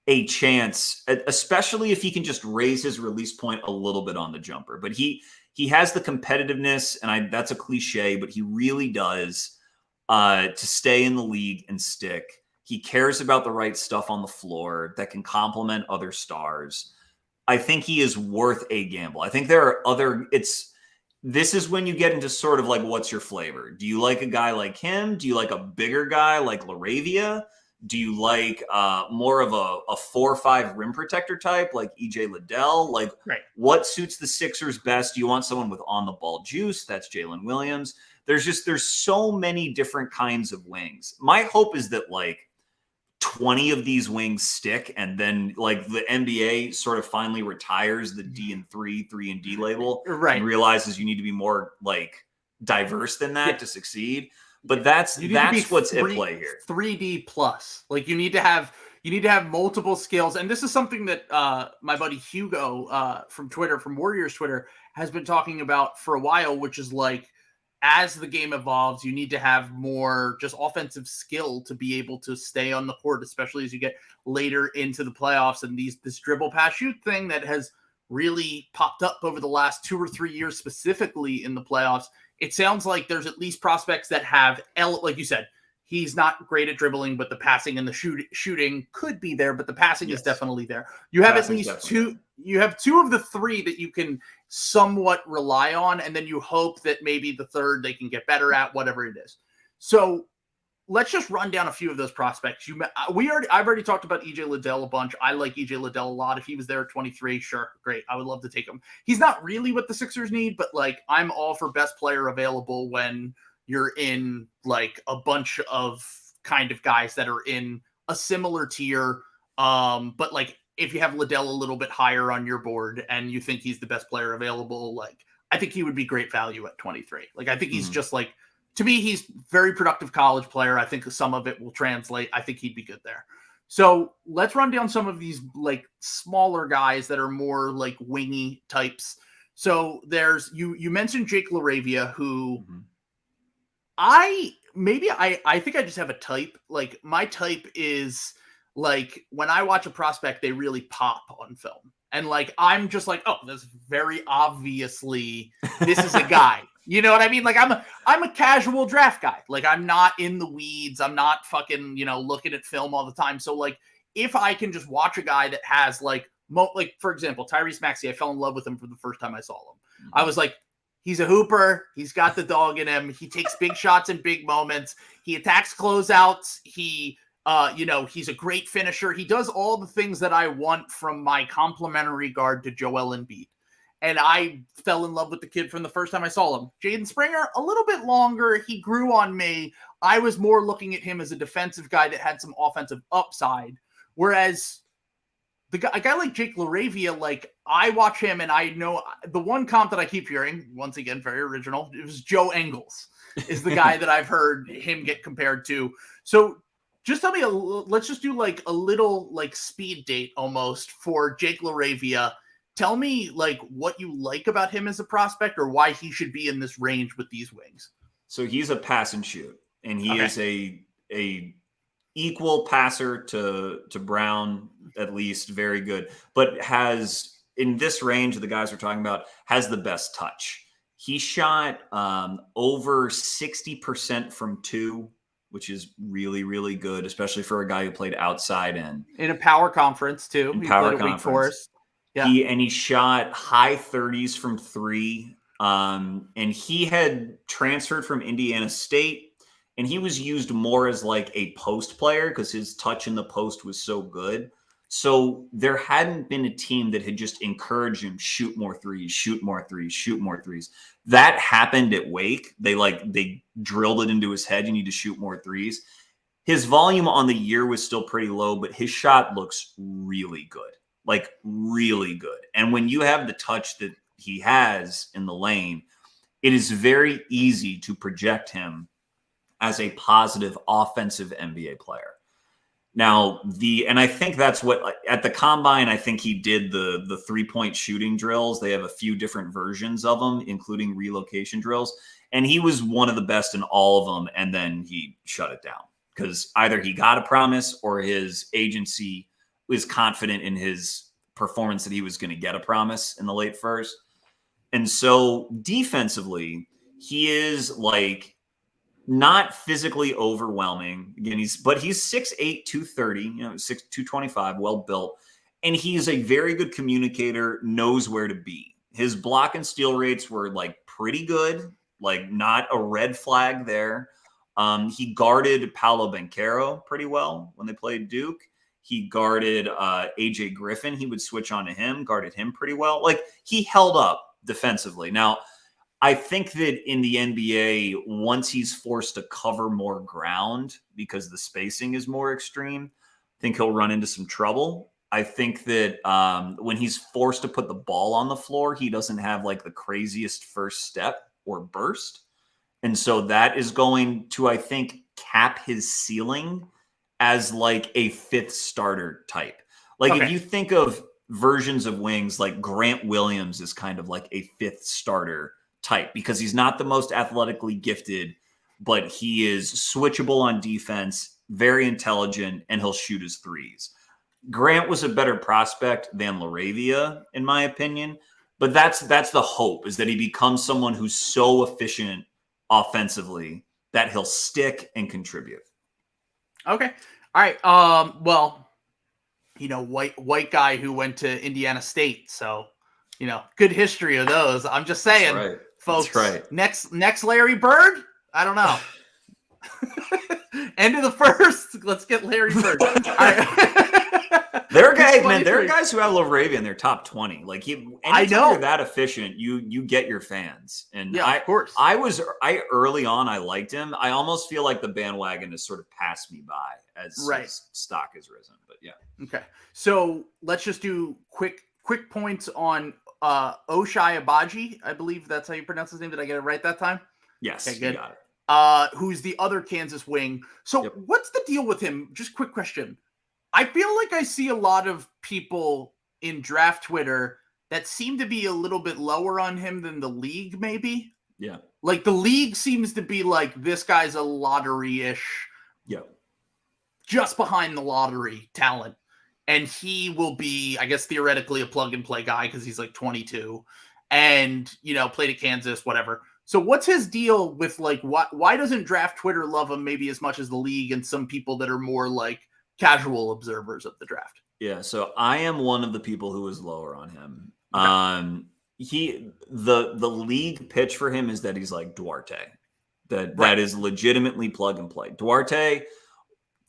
a chance, especially if he can just raise his release point a little bit on the jumper. But he has the competitiveness, and that's a cliche, but he really does to stay in the league and stick. He cares about the right stuff on the floor that can complement other stars. I think he is worth a gamble. I think there are this is when you get into sort of like, what's your flavor? Do you like a guy like him? Do you like a bigger guy like Laravia? Do you like more of a 4-5 rim protector type like EJ Liddell? Like, right. What suits the Sixers best? Do you want someone with on the ball juice? That's Jalen Williams. There's so many different kinds of wings. My hope is that like 20 of these wings stick, and then like the NBA sort of finally retires the D and 3 and D label, right? And realizes you need to be more like diverse than that to succeed. But that's what's at play here. 3D plus. Like you need to have multiple skills. And this is something that my buddy Hugo from Warriors Twitter has been talking about for a while, which is like, as the game evolves, you need to have more just offensive skill to be able to stay on the court, especially as you get later into the playoffs. And this dribble pass shoot thing that has really popped up over the last 2 or 3 years, specifically in the playoffs. It sounds like there's at least prospects that have, like you said, he's not great at dribbling, but the passing and the shooting could be there, but the passing is definitely there. You have at least two. You have 2 of the 3 that you can somewhat rely on, and then you hope that maybe the third they can get better at, whatever it is. So let's just run down a few of those prospects. I've already talked about EJ Liddell a bunch. I like EJ Liddell a lot. If he was there at 23, sure, great. I would love to take him. He's not really what the Sixers need, but like I'm all for best player available when you're in like a bunch of kind of guys that are in a similar tier. But like if you have Liddell a little bit higher on your board and you think he's the best player available, like I think he would be great value at 23. Like I think he's just like, to me, he's very productive college player. I think some of it will translate. I think he'd be good there. So let's run down some of these like smaller guys that are more like wingy types. So there's you mentioned Jake Laravia, who I think I just have a type. Like my type is like when I watch a prospect, they really pop on film. And like I'm just like, oh, this very obviously this is a guy. You know what I mean? Like I'm a casual draft guy. Like I'm not in the weeds. I'm not fucking, looking at film all the time. So like if I can just watch a guy that has like for example, Tyrese Maxey, I fell in love with him for the first time I saw him. I was like, he's a hooper. He's got the dog in him. He takes big shots in big moments. He attacks closeouts. He he's a great finisher. He does all the things that I want from my complimentary guard to Joel Embiid. And I fell in love with the kid from the first time I saw him. Jaden Springer, a little bit longer. He grew on me. I was more looking at him as a defensive guy that had some offensive upside. Whereas a guy like Jake Laravia, like I watch him and I know the one comp that I keep hearing, once again, very original, it was Joe Ingles is the guy that I've heard him get compared to. So just tell me, let's just do like a little like speed date almost for Jake Laravia. Tell me like what you like about him as a prospect or why he should be in this range with these wings. So he's a pass and shoot, and he is a equal passer to Braun, at least very good, but has in this range of the guys we're talking about has the best touch. He shot over 60% from two, which is really, really good, especially for a guy who played outside in a power conference too. He played at Wake Forest. Yeah. He shot high 30s from three. And he had transferred from Indiana State, and he was used more as like a post player because his touch in the post was so good. So there hadn't been a team that had just encouraged him, shoot more threes, shoot more threes, shoot more threes. That happened at Wake. They drilled it into his head. You need to shoot more threes. His volume on the year was still pretty low, but his shot looks really good. Like really good. And when you have the touch that he has in the lane, it is very easy to project him as a positive offensive NBA player. Now, and I think that's what at the combine, I think he did the 3-point shooting drills. They have a few different versions of them, including relocation drills. And he was one of the best in all of them. And then he shut it down because either he got a promise or his agency was confident in his performance that he was going to get a promise in the late first. And so defensively, he is like not physically overwhelming. Again, he's 6'8", 230, 225, well built. And he's a very good communicator, knows where to be. His block and steal rates were like pretty good, like not a red flag there. He guarded Paolo Banchero pretty well when they played Duke. He guarded AJ Griffin. He would switch on to him, guarded him pretty well. Like he held up defensively. Now, I think that in the NBA, once he's forced to cover more ground because the spacing is more extreme, I think he'll run into some trouble. I think that when he's forced to put the ball on the floor, he doesn't have like the craziest first step or burst. And so that is going to, I think, cap his ceiling as like a fifth starter type. Like if you think of versions of wings, like Grant Williams is kind of like a fifth starter type because he's not the most athletically gifted, but he is switchable on defense, very intelligent, and he'll shoot his threes. Grant was a better prospect than Laravia, in my opinion, but that's the hope, is that he becomes someone who's so efficient offensively that he'll stick and contribute. Okay. All right. Well, white guy who went to Indiana State. So, good history of those. I'm just saying, folks, next Larry Bird, I don't know. End of the first. Let's get Larry first. All right. There are guys who have Laravia in their top 20. Like anytime you're that efficient, you get your fans. And yeah, of course. I early on I liked him. I almost feel like the bandwagon has sort of passed me by as his stock has risen. But yeah. Okay. So let's just do quick points on Ochai Agbaji. I believe that's how you pronounce his name. Did I get it right that time? Yes. Okay, good. You got it. Who's the other Kansas wing. So what's the deal with him? Just quick question. I feel like I see a lot of people in draft Twitter that seem to be a little bit lower on him than the league, maybe. Yeah. Like the league seems to be like, this guy's a lottery-ish. Yeah. Just behind the lottery talent. And he will be, I guess, theoretically a plug-and-play guy because he's like 22 and, played at Kansas, whatever. So what's his deal with like, why doesn't draft Twitter love him maybe as much as the league and some people that are more like casual observers of the draft? Yeah, so I am one of the people who is lower on him. Okay. The league pitch for him is that he's like Duarte. That is legitimately plug and play. Duarte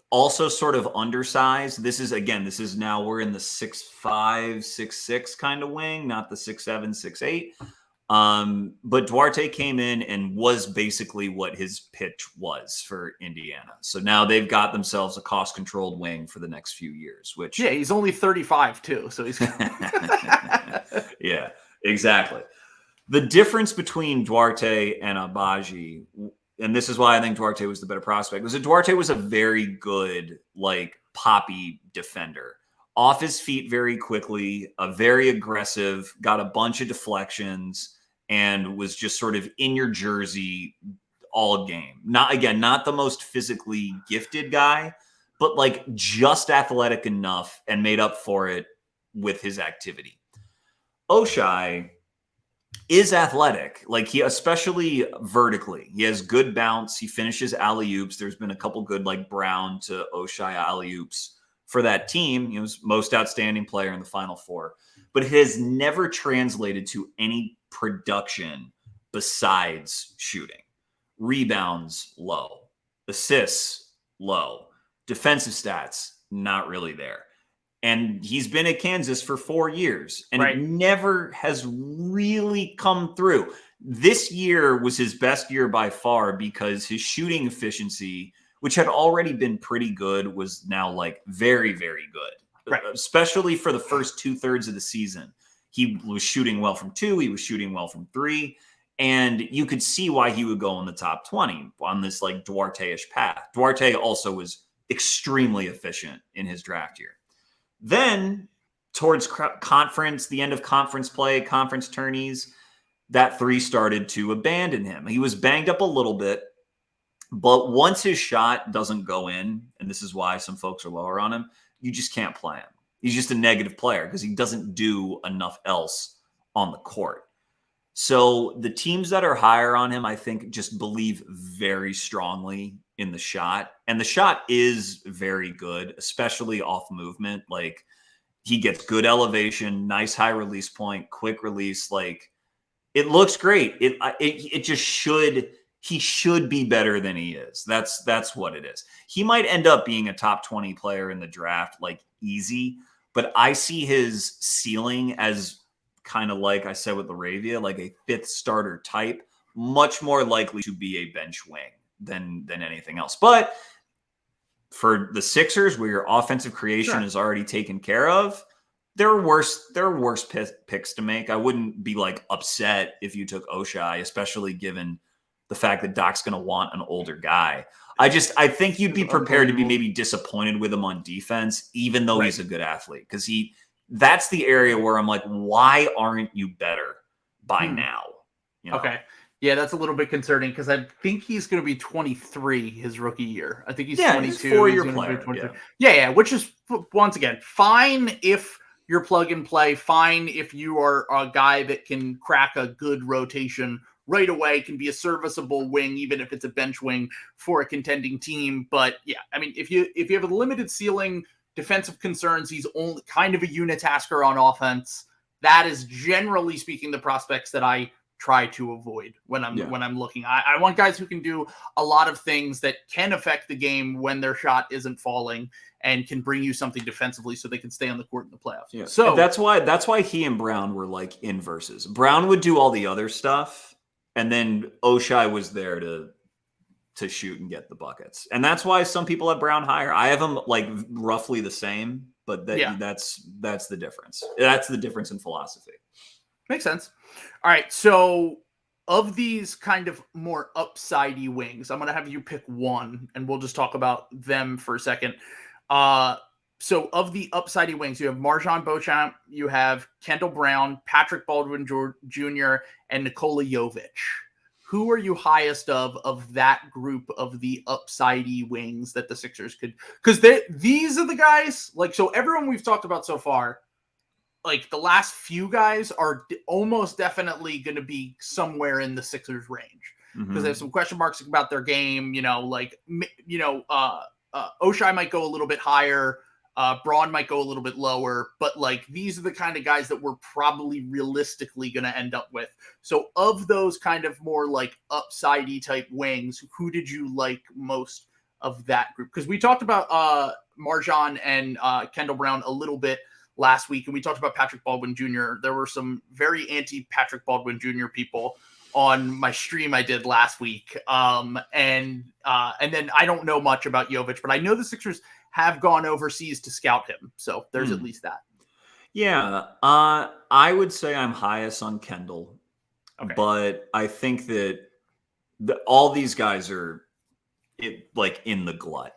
also sort of undersized. This is now we're in the 6'5", 6'6" kind of wing, not the 6'7", 6'8". But Duarte came in and was basically what his pitch was for Indiana. So now they've got themselves a cost-controlled wing for the next few years, which... Yeah, he's only 35 too, so he's... Yeah, exactly. The difference between Duarte and Agbaji, and this is why I think Duarte was the better prospect, was that Duarte was a very good, like, poppy defender. Off his feet very quickly, very aggressive, got a bunch of deflections, and was just sort of in your jersey all game. Not the most physically gifted guy, but like just athletic enough and made up for it with his activity. Ochai is athletic, like he, especially vertically. He has good bounce. He finishes alley-oops. There's been a couple good like Braun to Ochai alley-oops for that team. He was most outstanding player in the Final Four, but it has never translated to any production besides shooting. Rebounds, low. Assists, low. Defensive stats, not really there. And he's been at Kansas for 4 years, and it never has really come through. This year was his best year by far because his shooting efficiency, which had already been pretty good, was now like very, very good, especially for the first 2/3 of the season. He was shooting well from 2. He was shooting well from 3. And you could see why he would go in the top 20 on this like Duarte-ish path. Duarte also was extremely efficient in his draft year. Then towards the end of conference play, conference tourneys, that 3 started to abandon him. He was banged up a little bit, but once his shot doesn't go in, and this is why some folks are lower on him, you just can't play him. He's just a negative player because he doesn't do enough else on the court. So the teams that are higher on him, I think, just believe very strongly in the shot. And the shot is very good, especially off movement. Like he gets good elevation, nice high release point, quick release. Like it looks great. It just should. He should be better than he is. That's what it is. He might end up being a top 20 player in the draft, like easy. But I see his ceiling as kind of like I said with Laravia, like a 5th starter type, much more likely to be a bench wing than anything else. But for the Sixers, where your offensive creation is already taken care of, there are worse picks to make. I wouldn't be like upset if you took Ochai, especially given the fact that Doc's going to want an older guy. I think you'd be prepared to be maybe disappointed with him on defense, even though he's a good athlete. Because that's the area where I'm like, why aren't you better by now? You know? Okay. Yeah, that's a little bit concerning because I think he's going to be 23 his rookie year. I think he's 22. He's a 4-year player. Yeah, which is, once again, fine if you're plug and play, fine if you are a guy that can crack a good rotation right away, can be a serviceable wing, even if it's a bench wing for a contending team. But yeah, I mean, if you have a limited ceiling, defensive concerns, he's only kind of a unitasker on offense. That is generally speaking the prospects that I try to avoid when I'm looking. I want guys who can do a lot of things that can affect the game when their shot isn't falling and can bring you something defensively so they can stay on the court in the playoffs. Yeah. So and that's why he and Braun were like inverses. Braun would do all the other stuff, and then Ochai was there to shoot and get the buckets. And that's why some people have Braun higher. I have him like roughly the same, but that's the difference. That's the difference in philosophy. Makes sense. All right. So of these kind of more upsidey wings, I'm going to have you pick one and we'll just talk about them for a second. So of the upsidey wings, you have Marjon Beauchamp, you have Kendall Brown, Patrick Baldwin Jr., and Nikola Jovic. Who are you highest of that group of the upsidey wings that the Sixers could? Because these are the guys, like, so everyone we've talked about so far, like the last few guys are almost definitely going to be somewhere in the Sixers range because there's some question marks about their game. Ochai might go a little bit higher. Braun might go a little bit lower, but like these are the kind of guys that we're probably realistically going to end up with. So of those kind of more like upsidey type wings, who did you like most of that group? Because we talked about Marjon and Kendall Brown a little bit last week, and we talked about Patrick Baldwin Jr. There were some very anti-Patrick Baldwin Jr. people on my stream I did last week. And then I don't know much about Jovic, but I know the Sixers have gone overseas to scout him. So there's at least that. Yeah. I would say I'm highest on Kendall, but I think that all these guys are like in the glut.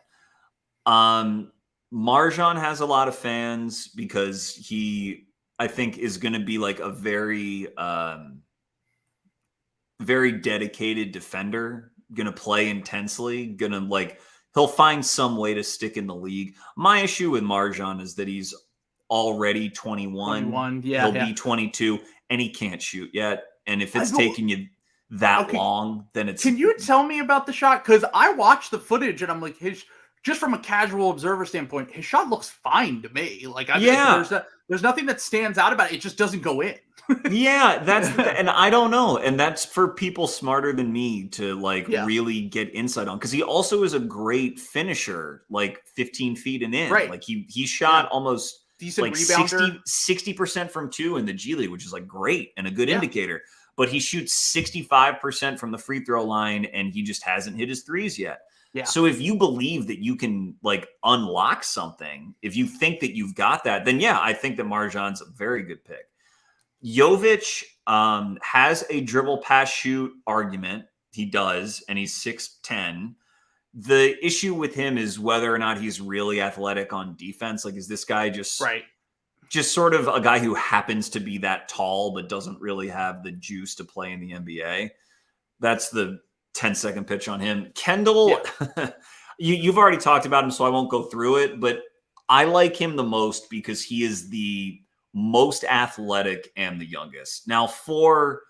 Marjon has a lot of fans because he, I think, is going to be like a very, very dedicated defender, going to play intensely, going to like, he'll find some way to stick in the league. My issue with Marjon is that he's already 21. He'll be 22 and he can't shoot yet. And if it's taking you that long, then it's... Can you tell me about the shot? Because I watched the footage and I'm like, just from a casual observer standpoint, his shot looks fine to me. Like, there's nothing that stands out about it. It just doesn't go in. Yeah, and I don't know. And that's for people smarter than me to like really get insight on. Because he also is a great finisher, like 15 feet and in. Right. Like he shot almost decent like rebounder. 60% from two in the G League, which is like great and a good indicator. But he shoots 65% from the free throw line and he just hasn't hit his threes yet. Yeah. So if you believe that you can like unlock something, if you think that you've got that, then I think that Marjon's a very good pick. Jovic has a dribble pass shoot argument. He does, and he's 6'10". The issue with him is whether or not he's really athletic on defense. Like, is this guy just sort of a guy who happens to be that tall but doesn't really have the juice to play in the NBA? That's the 10-second pitch on him. Kendall, you've already talked about him, so I won't go through it, but I like him the most because he is the most athletic and the youngest. Now, for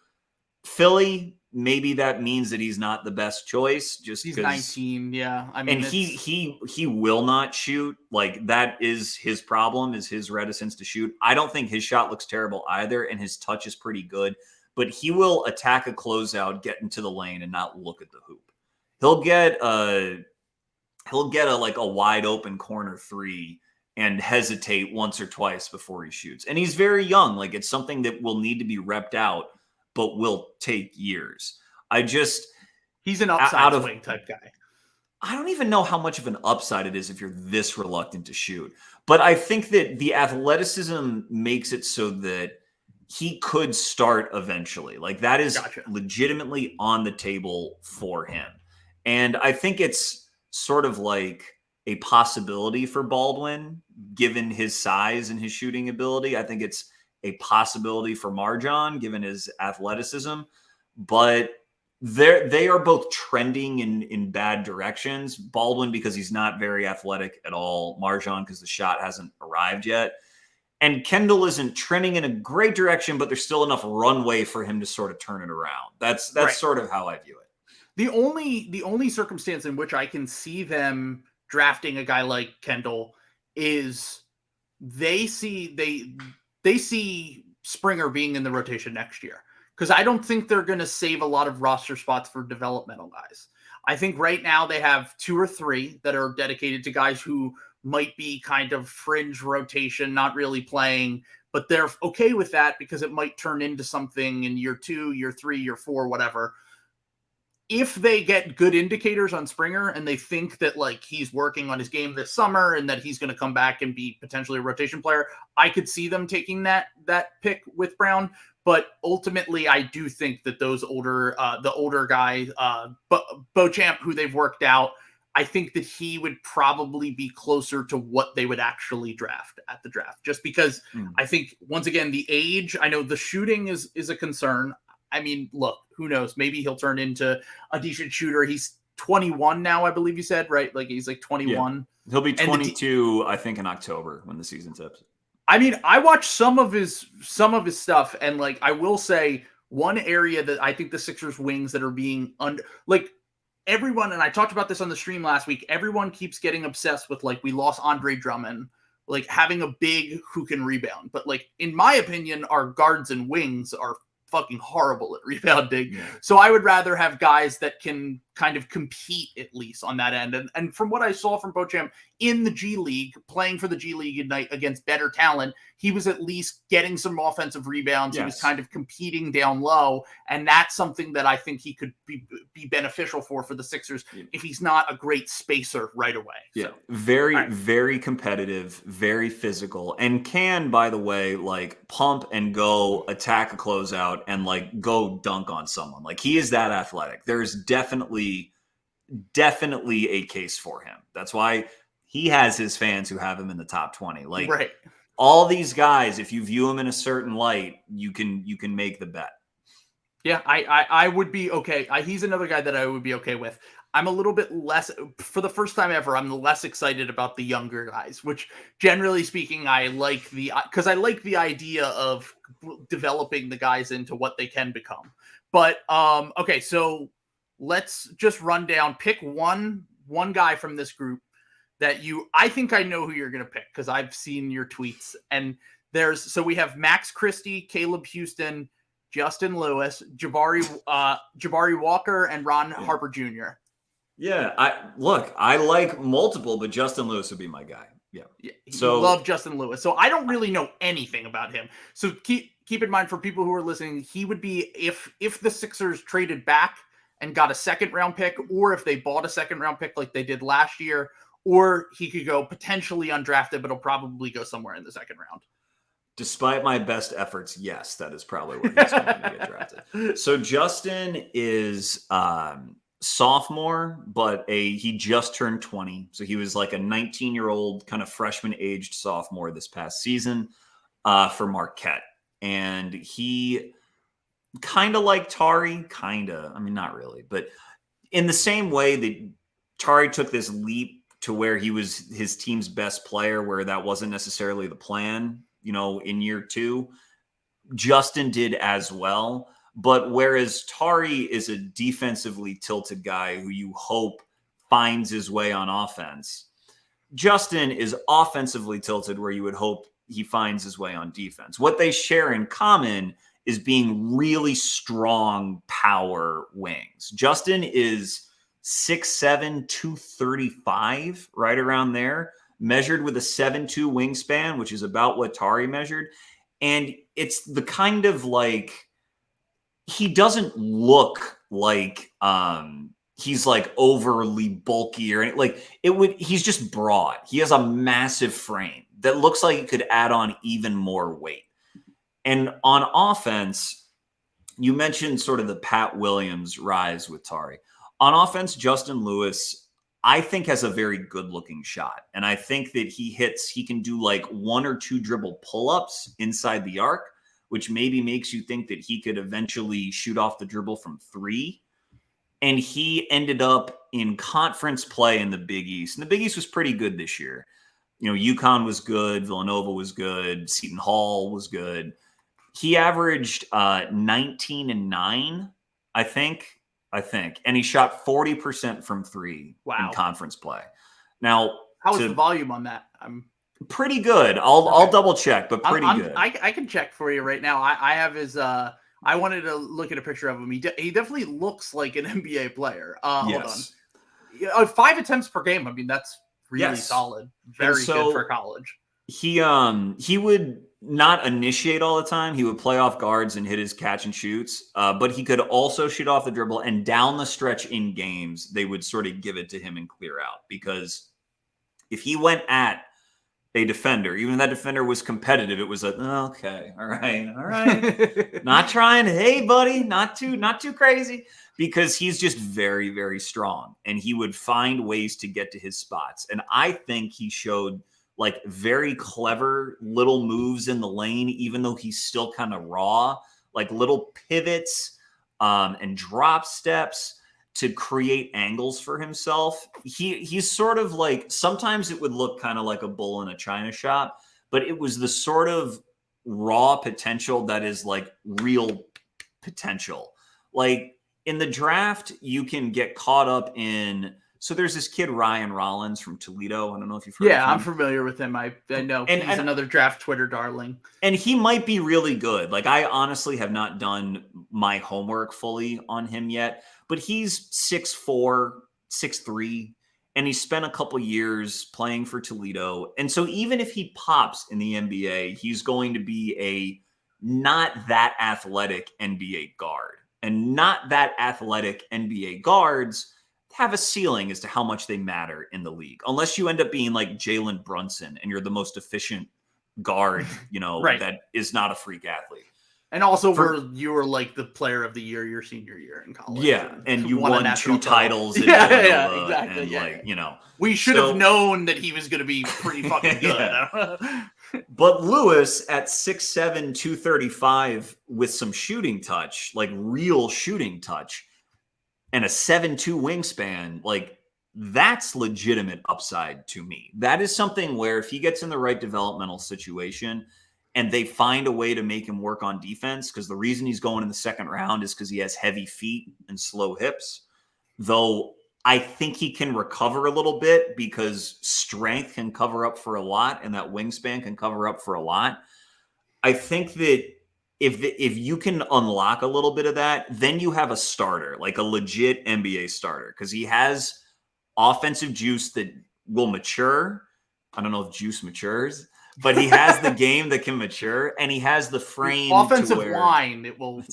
Philly, maybe that means that he's not the best choice. Just he's 19, I mean, and he will not shoot. Like, that is his problem, is his reticence to shoot. I don't think his shot looks terrible either, and his touch is pretty good. But he will attack a closeout, get into the lane, and not look at the hoop. He'll get a wide open corner three and hesitate once or twice before he shoots. And he's very young. Like, it's something that will need to be repped out, but will take years. He's an upside swing type guy. I don't even know how much of an upside it is if you're this reluctant to shoot. But I think that the athleticism makes it so that he could start eventually. Like, that is legitimately on the table for him. And I think it's sort of like a possibility for Baldwin, given his size and his shooting ability. I think it's a possibility for Marjon, given his athleticism. But they are both trending in bad directions. Baldwin, because he's not very athletic at all. Marjon, because the shot hasn't arrived yet. And Kendall isn't trending in a great direction, but there's still enough runway for him to sort of turn it around. That's sort of how I view it. The only circumstance in which I can see them drafting a guy like Kendall is they see Springer being in the rotation next year. because I don't think they're going to save a lot of roster spots for developmental guys. I think right now they have 2 or 3 that are dedicated to guys who might be kind of fringe rotation, not really playing, but they're okay with that because it might turn into something in year 2, year 3, year 4, whatever. If they get good indicators on Springer and they think that like he's working on his game this summer and that he's going to come back and be potentially a rotation player, I could see them taking that pick with Brown. But ultimately, I do think that those the older guy, Beauchamp, who they've worked out, I think that he would probably be closer to what they would actually draft at the draft. Just because I think, once again, the age, I know the shooting is a concern. I mean, look, who knows? Maybe he'll turn into a decent shooter. He's 21 now, I believe you said, right? Like he's like 21. Yeah. He'll be 22, I think, in October when the season tips. I mean, I watched some of his stuff, and like I will say, one area that I think the Sixers wings that are being everyone, and I talked about this on the stream last week, everyone keeps getting obsessed with like we lost Andre Drummond, like having a big who can rebound. But like in my opinion, our guards and wings are fucking horrible at rebounding. Yeah. So I would rather have guys that can kind of compete at least on that end. And from what I saw from Beauchamp in the G League, playing for the G League Ignite against better talent, he was at least getting some offensive rebounds. Yes. He was kind of competing down low. And that's something that I think he could be beneficial for the Sixers if he's not a great spacer right away. Yeah. So, very competitive, very physical, and can, by the way, like pump and go attack a closeout and like go dunk on someone. Like he is that athletic. There's definitely a case for him. That's why he has his fans who have him in the top 20. Like all these guys, if you view him in a certain light, you can make the bet. Yeah, I would be okay. He's another guy that I would be okay with. I'm a little bit less, for the first time ever, I'm less excited about the younger guys, which generally speaking, I like because I like the idea of developing the guys into what they can become. But, okay, so let's just run down, pick one guy from this group that I think I know who you're going to pick because I've seen your tweets. And so we have Max Christie, Caleb Houston, Justin Lewis, Jabari Walker, and Ron Harper Jr. Yeah, I like multiple, but Justin Lewis would be my guy. Yeah. So love Justin Lewis. So I don't really know anything about him. So keep in mind for people who are listening, he would be if the Sixers traded back and got a second round pick, or if they bought a second round pick like they did last year, or he could go potentially undrafted, but he'll probably go somewhere in the second round. Despite my best efforts, yes, that is probably where he's going to get drafted. So Justin is sophomore, but he just turned 20. So he was like a 19-year-old kind of freshman aged sophomore this past season for Marquette. And he kind of like Tari, I mean, not really, but in the same way that Tari took this leap to where he was his team's best player, where that wasn't necessarily the plan, in year 2, Justin did as well. But whereas Tari is a defensively tilted guy who you hope finds his way on offense, Justin is offensively tilted where you would hope he finds his way on defense. What they share in common is being really strong power wings. Justin is 6'7", 235, right around there, measured with a 7'2" wingspan, which is about what Tari measured. And it's the kind of like, he doesn't look like he's like overly bulky or like he's just broad. He has a massive frame that looks like it could add on even more weight. And on offense, you mentioned sort of the Pat Williams rise with Tari. On offense, Justin Lewis, I think, has a very good-looking shot. And I think that he can do like 1 or 2 dribble pull-ups inside the arc, which maybe makes you think that he could eventually shoot off the dribble from 3. And he ended up in conference play in the Big East. And the Big East was pretty good this year. UConn was good. Villanova was good. Seton Hall was good. He averaged 19 and 9, I think. And he shot 40% from 3 in conference play. Now, how is the volume on that? Pretty good. I'll double check, but pretty good. I can check for you right now. I have his I wanted to look at a picture of him. He definitely looks like an NBA player. Hold on. Yeah, 5 attempts per game. I mean, that's really solid. Very good for college. He would not initiate all the time. He would play off guards and hit his catch and shoots. But he could also shoot off the dribble, and down the stretch in games, they would sort of give it to him and clear out. Because if he went at a defender, even if that defender was competitive, it was like, okay, all right. Not trying to, hey buddy, not too crazy, because he's just very, very strong, and he would find ways to get to his spots. And I think he showed like very clever little moves in the lane, even though he's still kind of raw, like little pivots and drop steps to create angles for himself. He's sort of like, sometimes it would look kind of like a bull in a china shop, but it was the sort of raw potential that is like real potential. Like in the draft, you can get caught up in, so there's this kid, Ryan Rollins from Toledo. I don't know if you've heard of him. Yeah, I'm familiar with him. I know he's another draft Twitter darling. And he might be really good. Like, I honestly have not done my homework fully on him yet, but he's 6'4", 6'3", and he spent a couple years playing for Toledo. And so even if he pops in the NBA, he's going to be a not that athletic NBA guard. And not that athletic NBA guards have a ceiling as to how much they matter in the league, unless you end up being like Jalen Brunson and you're the most efficient guard, right, that is not a freak athlete. And also, you were like the player of the year your senior year in college. Yeah, and you won 2 titles. Yeah, exactly. And we should have known that he was going to be pretty fucking good. But Lewis at 6'7", 235 with some shooting touch, like real shooting touch, and a 7'2" wingspan, like that's legitimate upside to me. That is something where if he gets in the right developmental situation and they find a way to make him work on defense, because the reason he's going in the second round is because he has heavy feet and slow hips, though I think he can recover a little bit because strength can cover up for a lot and that wingspan can cover up for a lot. I think that if you can unlock a little bit of that, then you have a starter, like a legit NBA starter, because he has offensive juice that will mature. I don't know if juice matures, but he has the game that can mature, and he has the frame. Offensive wine, it will.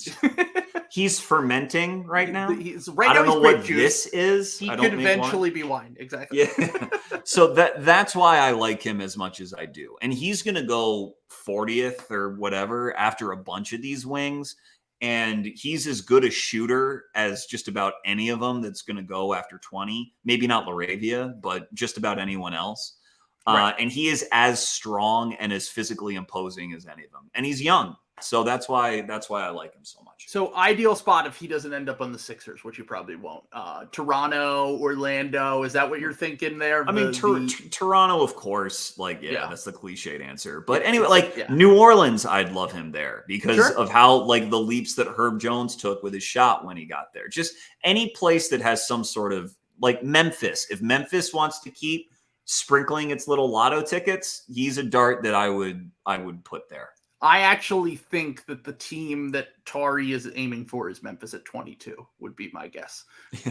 He's fermenting right now. I don't know what this is. He could eventually be wine. Exactly. Yeah. So that's why I like him as much as I do. And he's going to go 40th or whatever after a bunch of these wings. And he's as good a shooter as just about any of them that's going to go after 20. Maybe not Laravia, but just about anyone else. Right. And he is as strong and as physically imposing as any of them. And he's young. So that's why I like him so much. So ideal spot if he doesn't end up on the Sixers, which you probably won't. Toronto, Orlando, is that what you're thinking there? I mean, Toronto, of course. Like, that's the cliched answer. But anyway, like New Orleans, I'd love him there because of how like the leaps that Herb Jones took with his shot when he got there. Just any place that has some sort of like Memphis. If Memphis wants to keep sprinkling its little lotto tickets, he's a dart that I would put there. I actually think that the team that Tari is aiming for is Memphis at 22 would be my guess.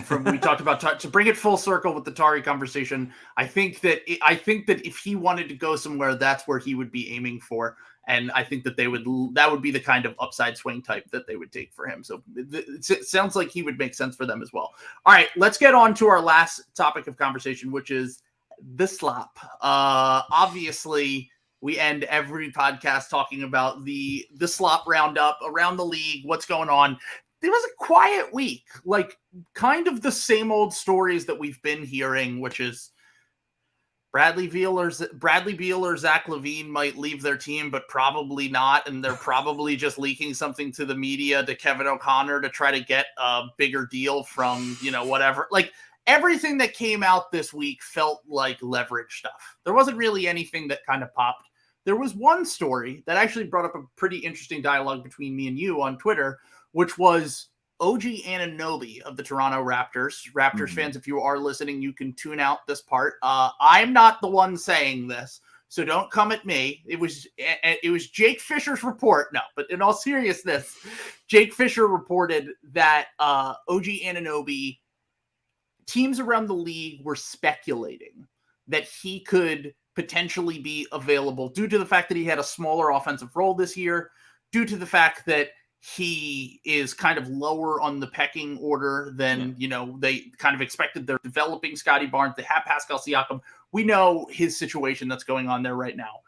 We talked about to bring it full circle with the Tari conversation. I think that if he wanted to go somewhere, that's where he would be aiming for. And I think that that would be the kind of upside swing type that they would take for him. So it sounds like he would make sense for them as well. All right, let's get on to our last topic of conversation, which is the SLOP. Obviously, we end every podcast talking about the SLOP roundup around the league, what's going on. It was a quiet week, like kind of the same old stories that we've been hearing, which is Bradley Beal or Zach LaVine might leave their team, but probably not. And they're probably just leaking something to the media, to Kevin O'Connor, to try to get a bigger deal from, whatever. Like everything that came out this week felt like leverage stuff. There wasn't really anything that kind of popped. There was one story that actually brought up a pretty interesting dialogue between me and you on Twitter, which was OG Anunoby of the Toronto Raptors. Raptors fans, if you are listening, you can tune out this part. I'm not the one saying this. so don't come at me. It was Jake Fischer's report. No, but in all seriousness, Jake Fischer reported that OG Anunoby, teams around the league were speculating that he could potentially be available due to the fact that he had a smaller offensive role this year, due to the fact that he is kind of lower on the pecking order than, they kind of expected. They're developing Scotty Barnes. They have Pascal Siakam. We know his situation that's going on there right now.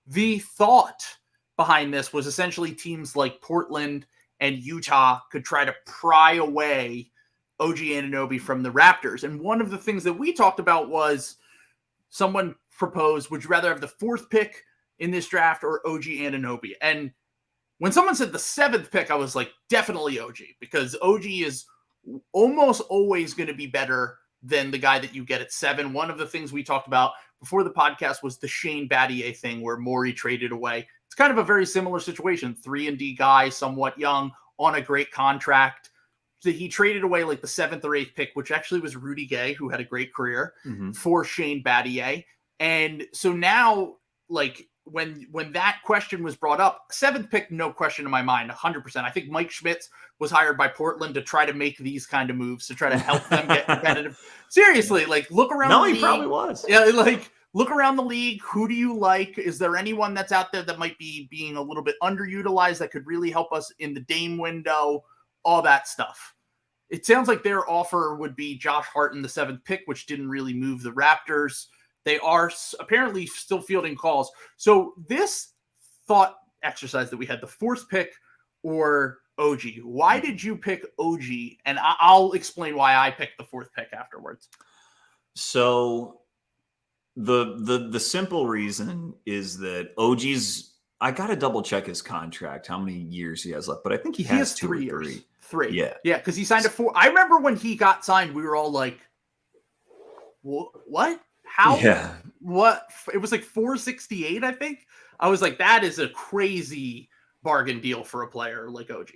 The thought behind this was essentially teams like Portland and Utah could try to pry away OG Anunoby from the Raptors. And one of the things that we talked about was someone proposed, would you rather have the 4th pick in this draft or OG Anunoby? And when someone said the 7th pick, I was like, definitely OG, because OG is almost always going to be better than the guy that you get at 7. One of the things we talked about before the podcast was the Shane Battier thing where Morey traded away. It's kind of a very similar situation. 3-and-D guy, somewhat young, on a great contract. So he traded away like the 7th or 8th pick, which actually was Rudy Gay, who had a great career, for Shane Battier. And so now, like, when that question was brought up, 7th pick, no question in my mind, 100%. I think Mike Schmitz was hired by Portland to try to make these kind of moves, to try to help them get competitive. Seriously, like, look around the league. No, he probably was. Yeah, like, look around the league. Who do you like? Is there anyone that's out there that might be being a little bit underutilized that could really help us in the Dame window? All that stuff. It sounds like their offer would be Josh Hart in the 7th pick, which didn't really move the Raptors. They are apparently still fielding calls. So this thought exercise that we had, the 4th pick or OG, why did you pick OG? And I'll explain why I picked the 4th pick afterwards. So the simple reason is that OG's, I got to double check his contract, how many years he has left, but I think he has 3 years. 3. 3. Yeah. Yeah, because he signed a 4. I remember when he got signed, we were all like, what? How? Yeah. What? It was like $468, I think. I was like, that is a crazy bargain deal for a player like OG.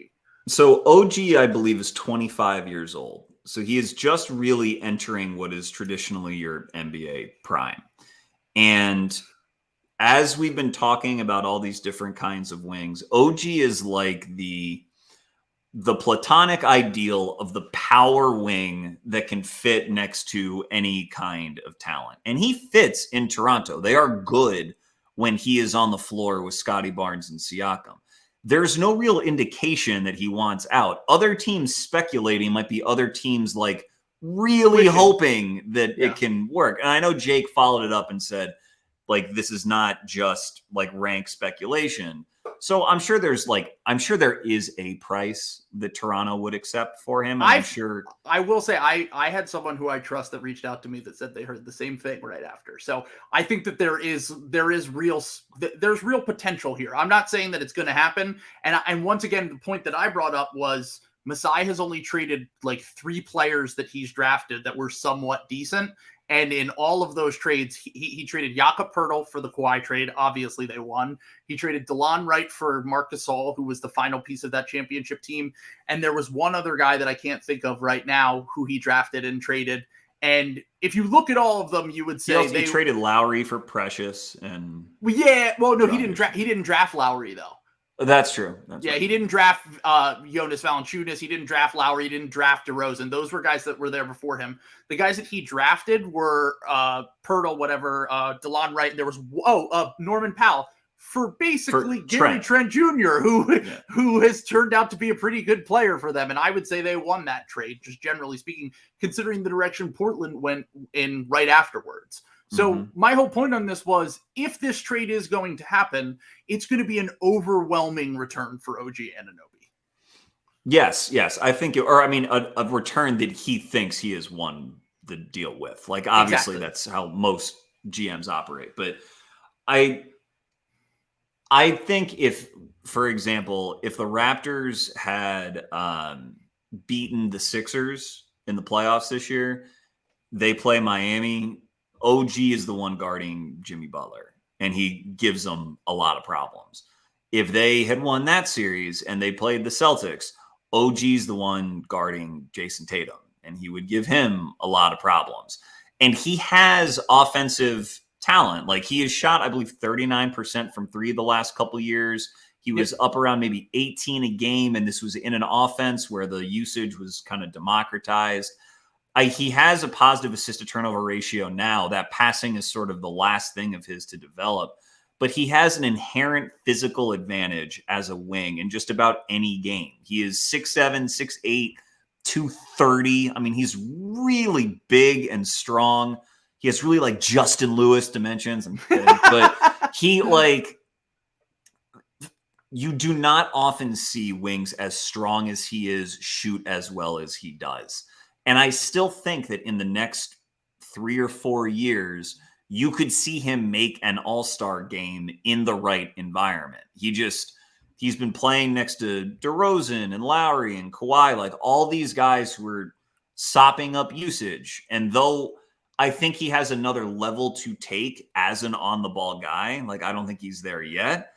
So OG, I believe, is 25 years old. So he is just really entering what is traditionally your NBA prime. And as we've been talking about all these different kinds of wings, OG is like the platonic ideal of the power wing that can fit next to any kind of talent. And he fits in Toronto. They are good when he is on the floor with Scotty Barnes and Siakam. There's no real indication that he wants out. Other teams speculating might be other teams like really hoping that it can work. And I know Jake followed it up and said, like, this is not just like rank speculation. So I'm sure there is a price that Toronto would accept for him. I'm sure. I will say I had someone who I trust that reached out to me that said they heard the same thing right after. So I think that there's real potential here. I'm not saying that it's going to happen. And once again, the point that I brought up was Masai has only traded like 3 players that he's drafted that were somewhat decent. And in all of those trades, he traded Jakob Poeltl for the Kawhi trade. Obviously, they won. He traded DeLon Wright for Marc Gasol, who was the final piece of that championship team. And there was one other guy that I can't think of right now who he drafted and traded. And if you look at all of them, you would say he traded Lowry for Precious. And he didn't draft Lowry though. That's true. He didn't draft Jonas Valanciunas. He didn't draft Lowry. He didn't draft DeRozan. Those were guys that were there before him. The guys that he drafted were Poeltl, DeLon Wright. There was Norman Powell for basically Gary Trent Jr., who has turned out to be a pretty good player for them. And I would say they won that trade, just generally speaking, considering the direction Portland went in right afterwards. So my whole point on this was, if this trade is going to happen, it's going to be an overwhelming return for OG Anunoby. Yes. I think, a return that he thinks he has won the deal with. Like, obviously, That's how most GMs operate. But I think if, for example, if the Raptors had beaten the Sixers in the playoffs this year, they play Miami. OG is the one guarding Jimmy Butler, and he gives them a lot of problems. If they had won that series and they played the Celtics, OG's the one guarding Jason Tatum, and he would give him a lot of problems. And he has offensive talent. Like he has shot, I believe, 39% from three the last couple years. He was up around maybe 18 a game, and this was in an offense where the usage was kind of democratized. He has a positive assist to turnover ratio now. That passing is sort of the last thing of his to develop, but he has an inherent physical advantage as a wing in just about any game. He is 6'7", 6'8", 230. I mean, he's really big and strong. He has really like Justin Lewis dimensions. I'm kidding, but he like, you do not often see wings as strong as he is shoot as well as he does. And I still think that in the next 3 or 4 years, you could see him make an all-star game in the right environment. He's been playing next to DeRozan and Lowry and Kawhi, like all these guys who are sopping up usage. And though I think he has another level to take as an on-the-ball guy, like I don't think he's there yet,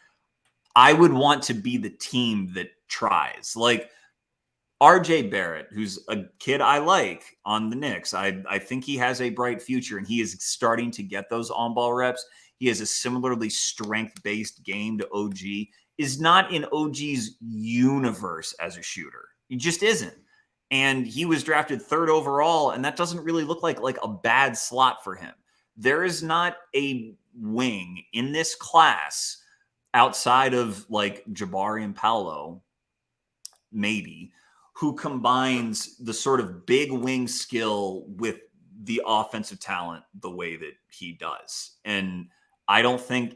I would want to be the team that tries. Like RJ Barrett, who's a kid I like on the Knicks. I think he has a bright future, and he is starting to get those on-ball reps. He has a similarly strength-based game to OG. Is not in OG's universe as a shooter. He just isn't. And he was drafted 3rd overall, and that doesn't really look like a bad slot for him. There is not a wing in this class outside of like Jabari and Paolo, maybe, who combines the sort of big wing skill with the offensive talent the way that he does. And I don't think,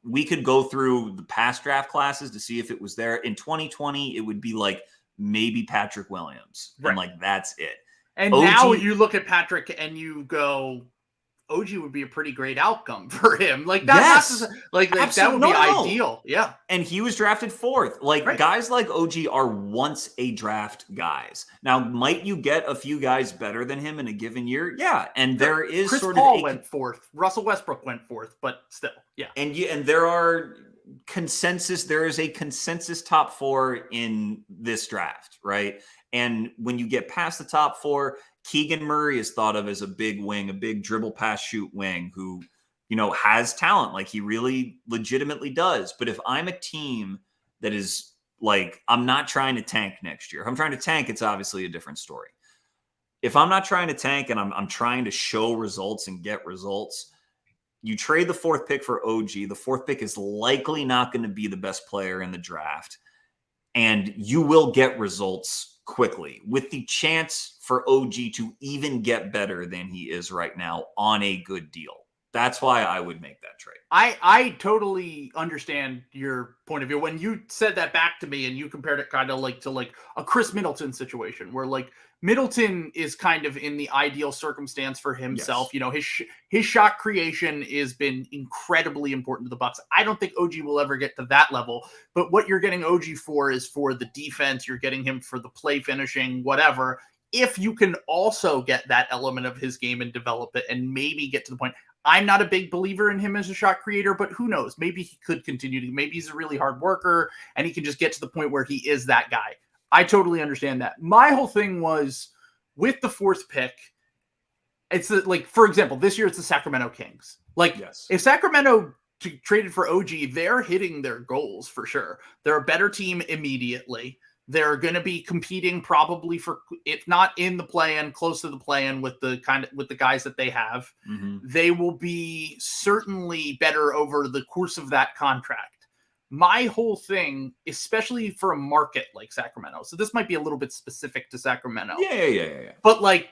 we could go through the past draft classes to see if it was there. In 2020, it would be like maybe Patrick Williams. Right. And like, that's it. And OG, now you look at Patrick and you go, OG would be a pretty great outcome for him. Like that, yes, that would be ideal. Yeah. And he was drafted 4th. Like right. Guys like OG are once a draft guys. Now, might you get a few guys better than him in a given year? Yeah. And there is Chris sort Paul of went 4th. Russell Westbrook went 4th, but still, yeah. And there are consensus. There is a consensus top 4 in this draft, right? And when you get past the top 4, Keegan Murray is thought of as a big wing, a big dribble pass shoot wing who, has talent. Like he really legitimately does. But if I'm a team that is like, I'm not trying to tank next year. If I'm trying to tank, it's obviously a different story. If I'm not trying to tank and I'm trying to show results and get results, you trade the 4th pick for OG. The 4th pick is likely not going to be the best player in the draft. And you will get results quickly with the chance for OG to even get better than he is right now on a good deal. That's why I would make that trade. I totally understand your point of view. When you said that back to me and you compared it kind of like to like a Chris Middleton situation where like Middleton is kind of in the ideal circumstance for himself. Yes. His shot creation has been incredibly important to the Bucks. I don't think OG will ever get to that level, but what you're getting OG for is for the defense. You're getting him for the play finishing, whatever. If you can also get that element of his game and develop it and maybe get to the point. I'm not a big believer in him as a shot creator, but who knows? Maybe he could continue to, maybe he's a really hard worker and he can just get to the point where he is that guy. I totally understand that. My whole thing was with the 4th pick. It's like, for example, this year it's the Sacramento Kings. Like yes. If Sacramento traded for OG, they're hitting their goals for sure. They're a better team immediately. They're going to be competing probably for, if not in the play-in, close to the play-in with the guys that they have. Mm-hmm. They will be certainly better over the course of that contract. My whole thing, especially for a market like Sacramento, so this might be a little bit specific to Sacramento. Yeah. But like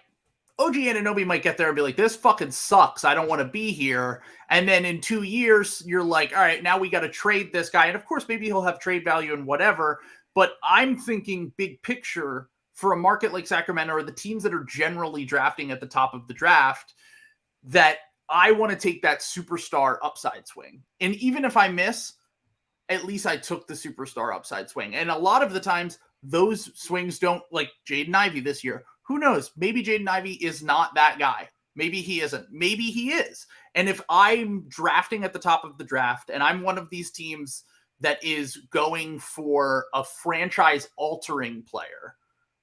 OG Anunoby might get there and be like, this fucking sucks. I don't want to be here. And then in 2 years, you're like, all right, now we got to trade this guy. And of course, maybe he'll have trade value and whatever. But I'm thinking big picture for a market like Sacramento or the teams that are generally drafting at the top of the draft, that I want to take that superstar upside swing. And even if I miss, at least I took the superstar upside swing. And a lot of the times those swings don't, like Jaden Ivey this year. Who knows? Maybe Jaden Ivey is not that guy. Maybe he isn't. Maybe he is. And if I'm drafting at the top of the draft and I'm one of these teams that is going for a franchise-altering player,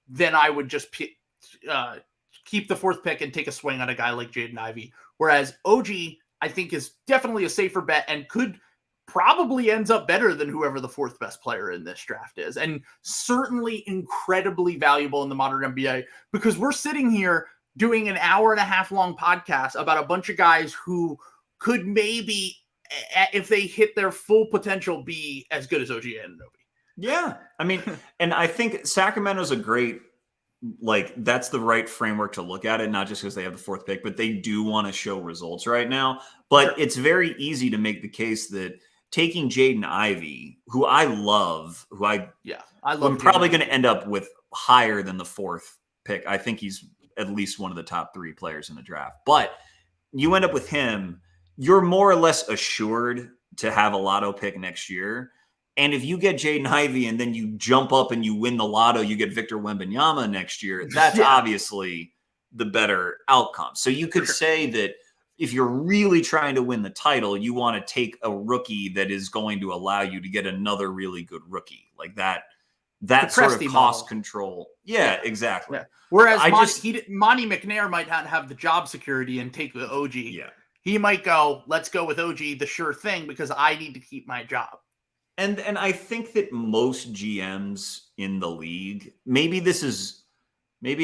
then I would just keep the 4th pick and take a swing on a guy like Jaden Ivey. Whereas OG, I think is definitely a safer bet and could probably ends up better than whoever the fourth best player in this draft is. And certainly incredibly valuable in the modern NBA, because we're sitting here doing an hour and a half long podcast about a bunch of guys who could maybe, if they hit their full potential, be as good as OG Anunoby. Yeah. I mean, and I think Sacramento's a great, like, that's the right framework to look at it, not just because they have the fourth pick, but they do want to show results right now. But it's very easy to make the case that taking Jaden Ivey, who I love, I'm probably going to end up with higher than the fourth pick. I think he's at least one of the top 3 players in the draft. But you end up with him, you're more or less assured to have a lotto pick next year. And if you get Jaden Ivey and then you jump up and you win the lotto, you get Victor Wembanyama next year, that's obviously the better outcome. So you could say that if you're really trying to win the title, you want to take a rookie that is going to allow you to get another really good rookie, like that sort of cost model. Control. Yeah, exactly. Yeah. Whereas Monty McNair might not have the job security and take the OG. Yeah. He might go, let's go with OG, the sure thing, because I need to keep my job. And I think that most GMs in the league, maybe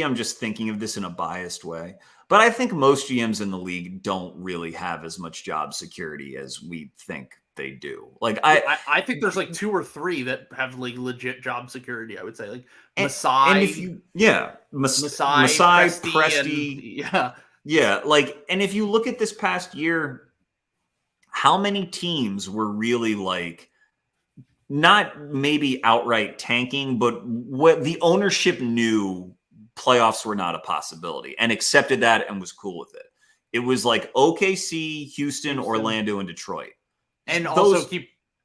I'm just thinking of this in a biased way, but I think most GMs in the league don't really have as much job security as we think they do. Like I think there's like 2 or 3 that have like legit job security. I would say like Masai, Masai, Presti, yeah. Like, and if you look at this past year, how many teams were really like, not maybe outright tanking, but what the ownership knew playoffs were not a possibility and accepted that and was cool with it. It was like OKC, Houston, Orlando, and Detroit. And also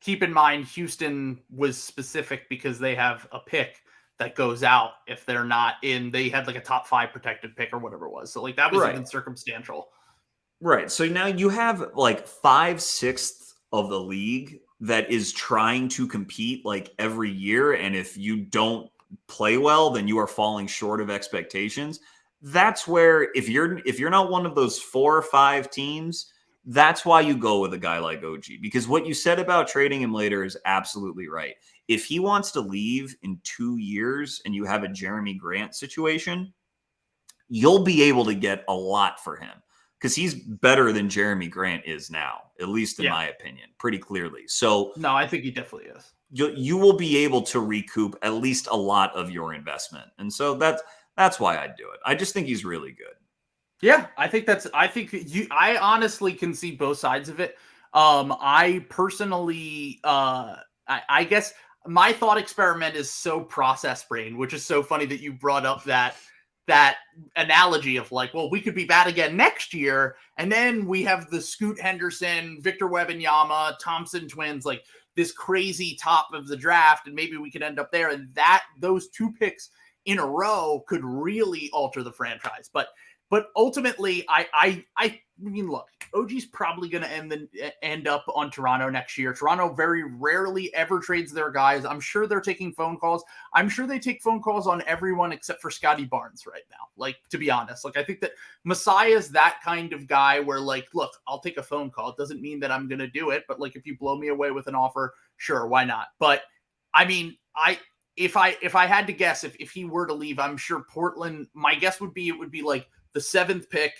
keep in mind, Houston was specific because they have a pick that goes out if they're not in. They had like a top 5 protected pick or whatever it was. So like that was even circumstantial. Right. So now you have like 5/6 of the league that is trying to compete like every year. And if you don't play well, then you are falling short of expectations. That's where if you're not one of those 4 or 5 teams, that's why you go with a guy like OG, because what you said about trading him later is absolutely right. If he wants to leave in 2 years and you have a Jeremy Grant situation, you'll be able to get a lot for him because he's better than Jeremy Grant is now, at least in my opinion, pretty clearly. So no, I think he definitely is. You will be able to recoup at least a lot of your investment. And so that's why I'd do it. I just think he's really good. Yeah, I honestly can see both sides of it. I personally, I guess my thought experiment is so process brain, which is so funny that you brought up that analogy of like, well, we could be bad again next year. And then we have the Scoot Henderson, Victor Wembanyama, Thompson twins, like this crazy top of the draft. And maybe we could end up there. And those 2 picks in a row could really alter the franchise. But ultimately, I mean, look, OG's probably going to end up on Toronto next year. Toronto very rarely ever trades their guys. I'm sure they're taking phone calls. I'm sure they take phone calls on everyone except for Scotty Barnes right now. Like, to be honest, like I think that Masai is that kind of guy where like, look, I'll take a phone call. It doesn't mean that I'm going to do it, but like if you blow me away with an offer, sure, why not? But I mean, if I had to guess, if he were to leave, I'm sure Portland. My guess would be it would be like the 7th pick,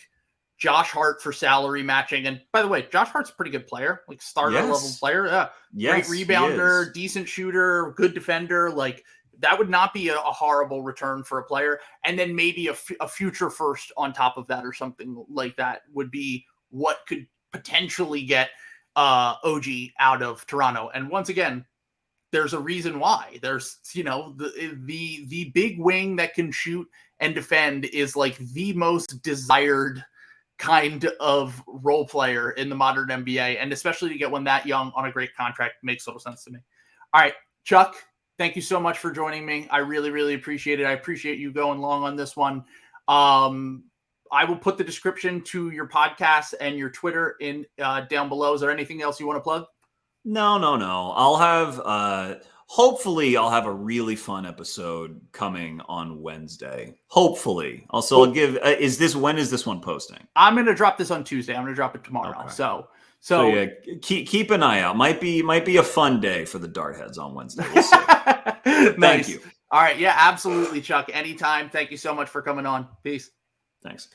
Josh Hart for salary matching. And by the way, Josh Hart's a pretty good player, like starter level player. Great rebounder, decent shooter, good defender. Like that would not be a horrible return for a player. And then maybe a future first on top of that or something like that would be what could potentially get OG out of Toronto. And once again, there's a reason why. There's, the big wing that can shoot and defend is like the most desired kind of role player in the modern NBA. And especially to get one that young on a great contract makes total sense to me. All right, Chuck, thank you so much for joining me. I really, really appreciate it. I appreciate you going long on this one. I will put the description to your podcast and your Twitter in down below. Is there anything else you want to plug? No. I'll have hopefully I'll have a really fun episode coming on Wednesday. Hopefully. Also, I'll give, when is this one posting? I'm going to drop this on Tuesday. I'm going to drop it tomorrow. Okay. So yeah, keep an eye out. Might be a fun day for the dart heads on Wednesday. We'll see. Nice. Thank you. All right. Yeah, absolutely, Chuck. Anytime. Thank you so much for coming on. Peace. Thanks.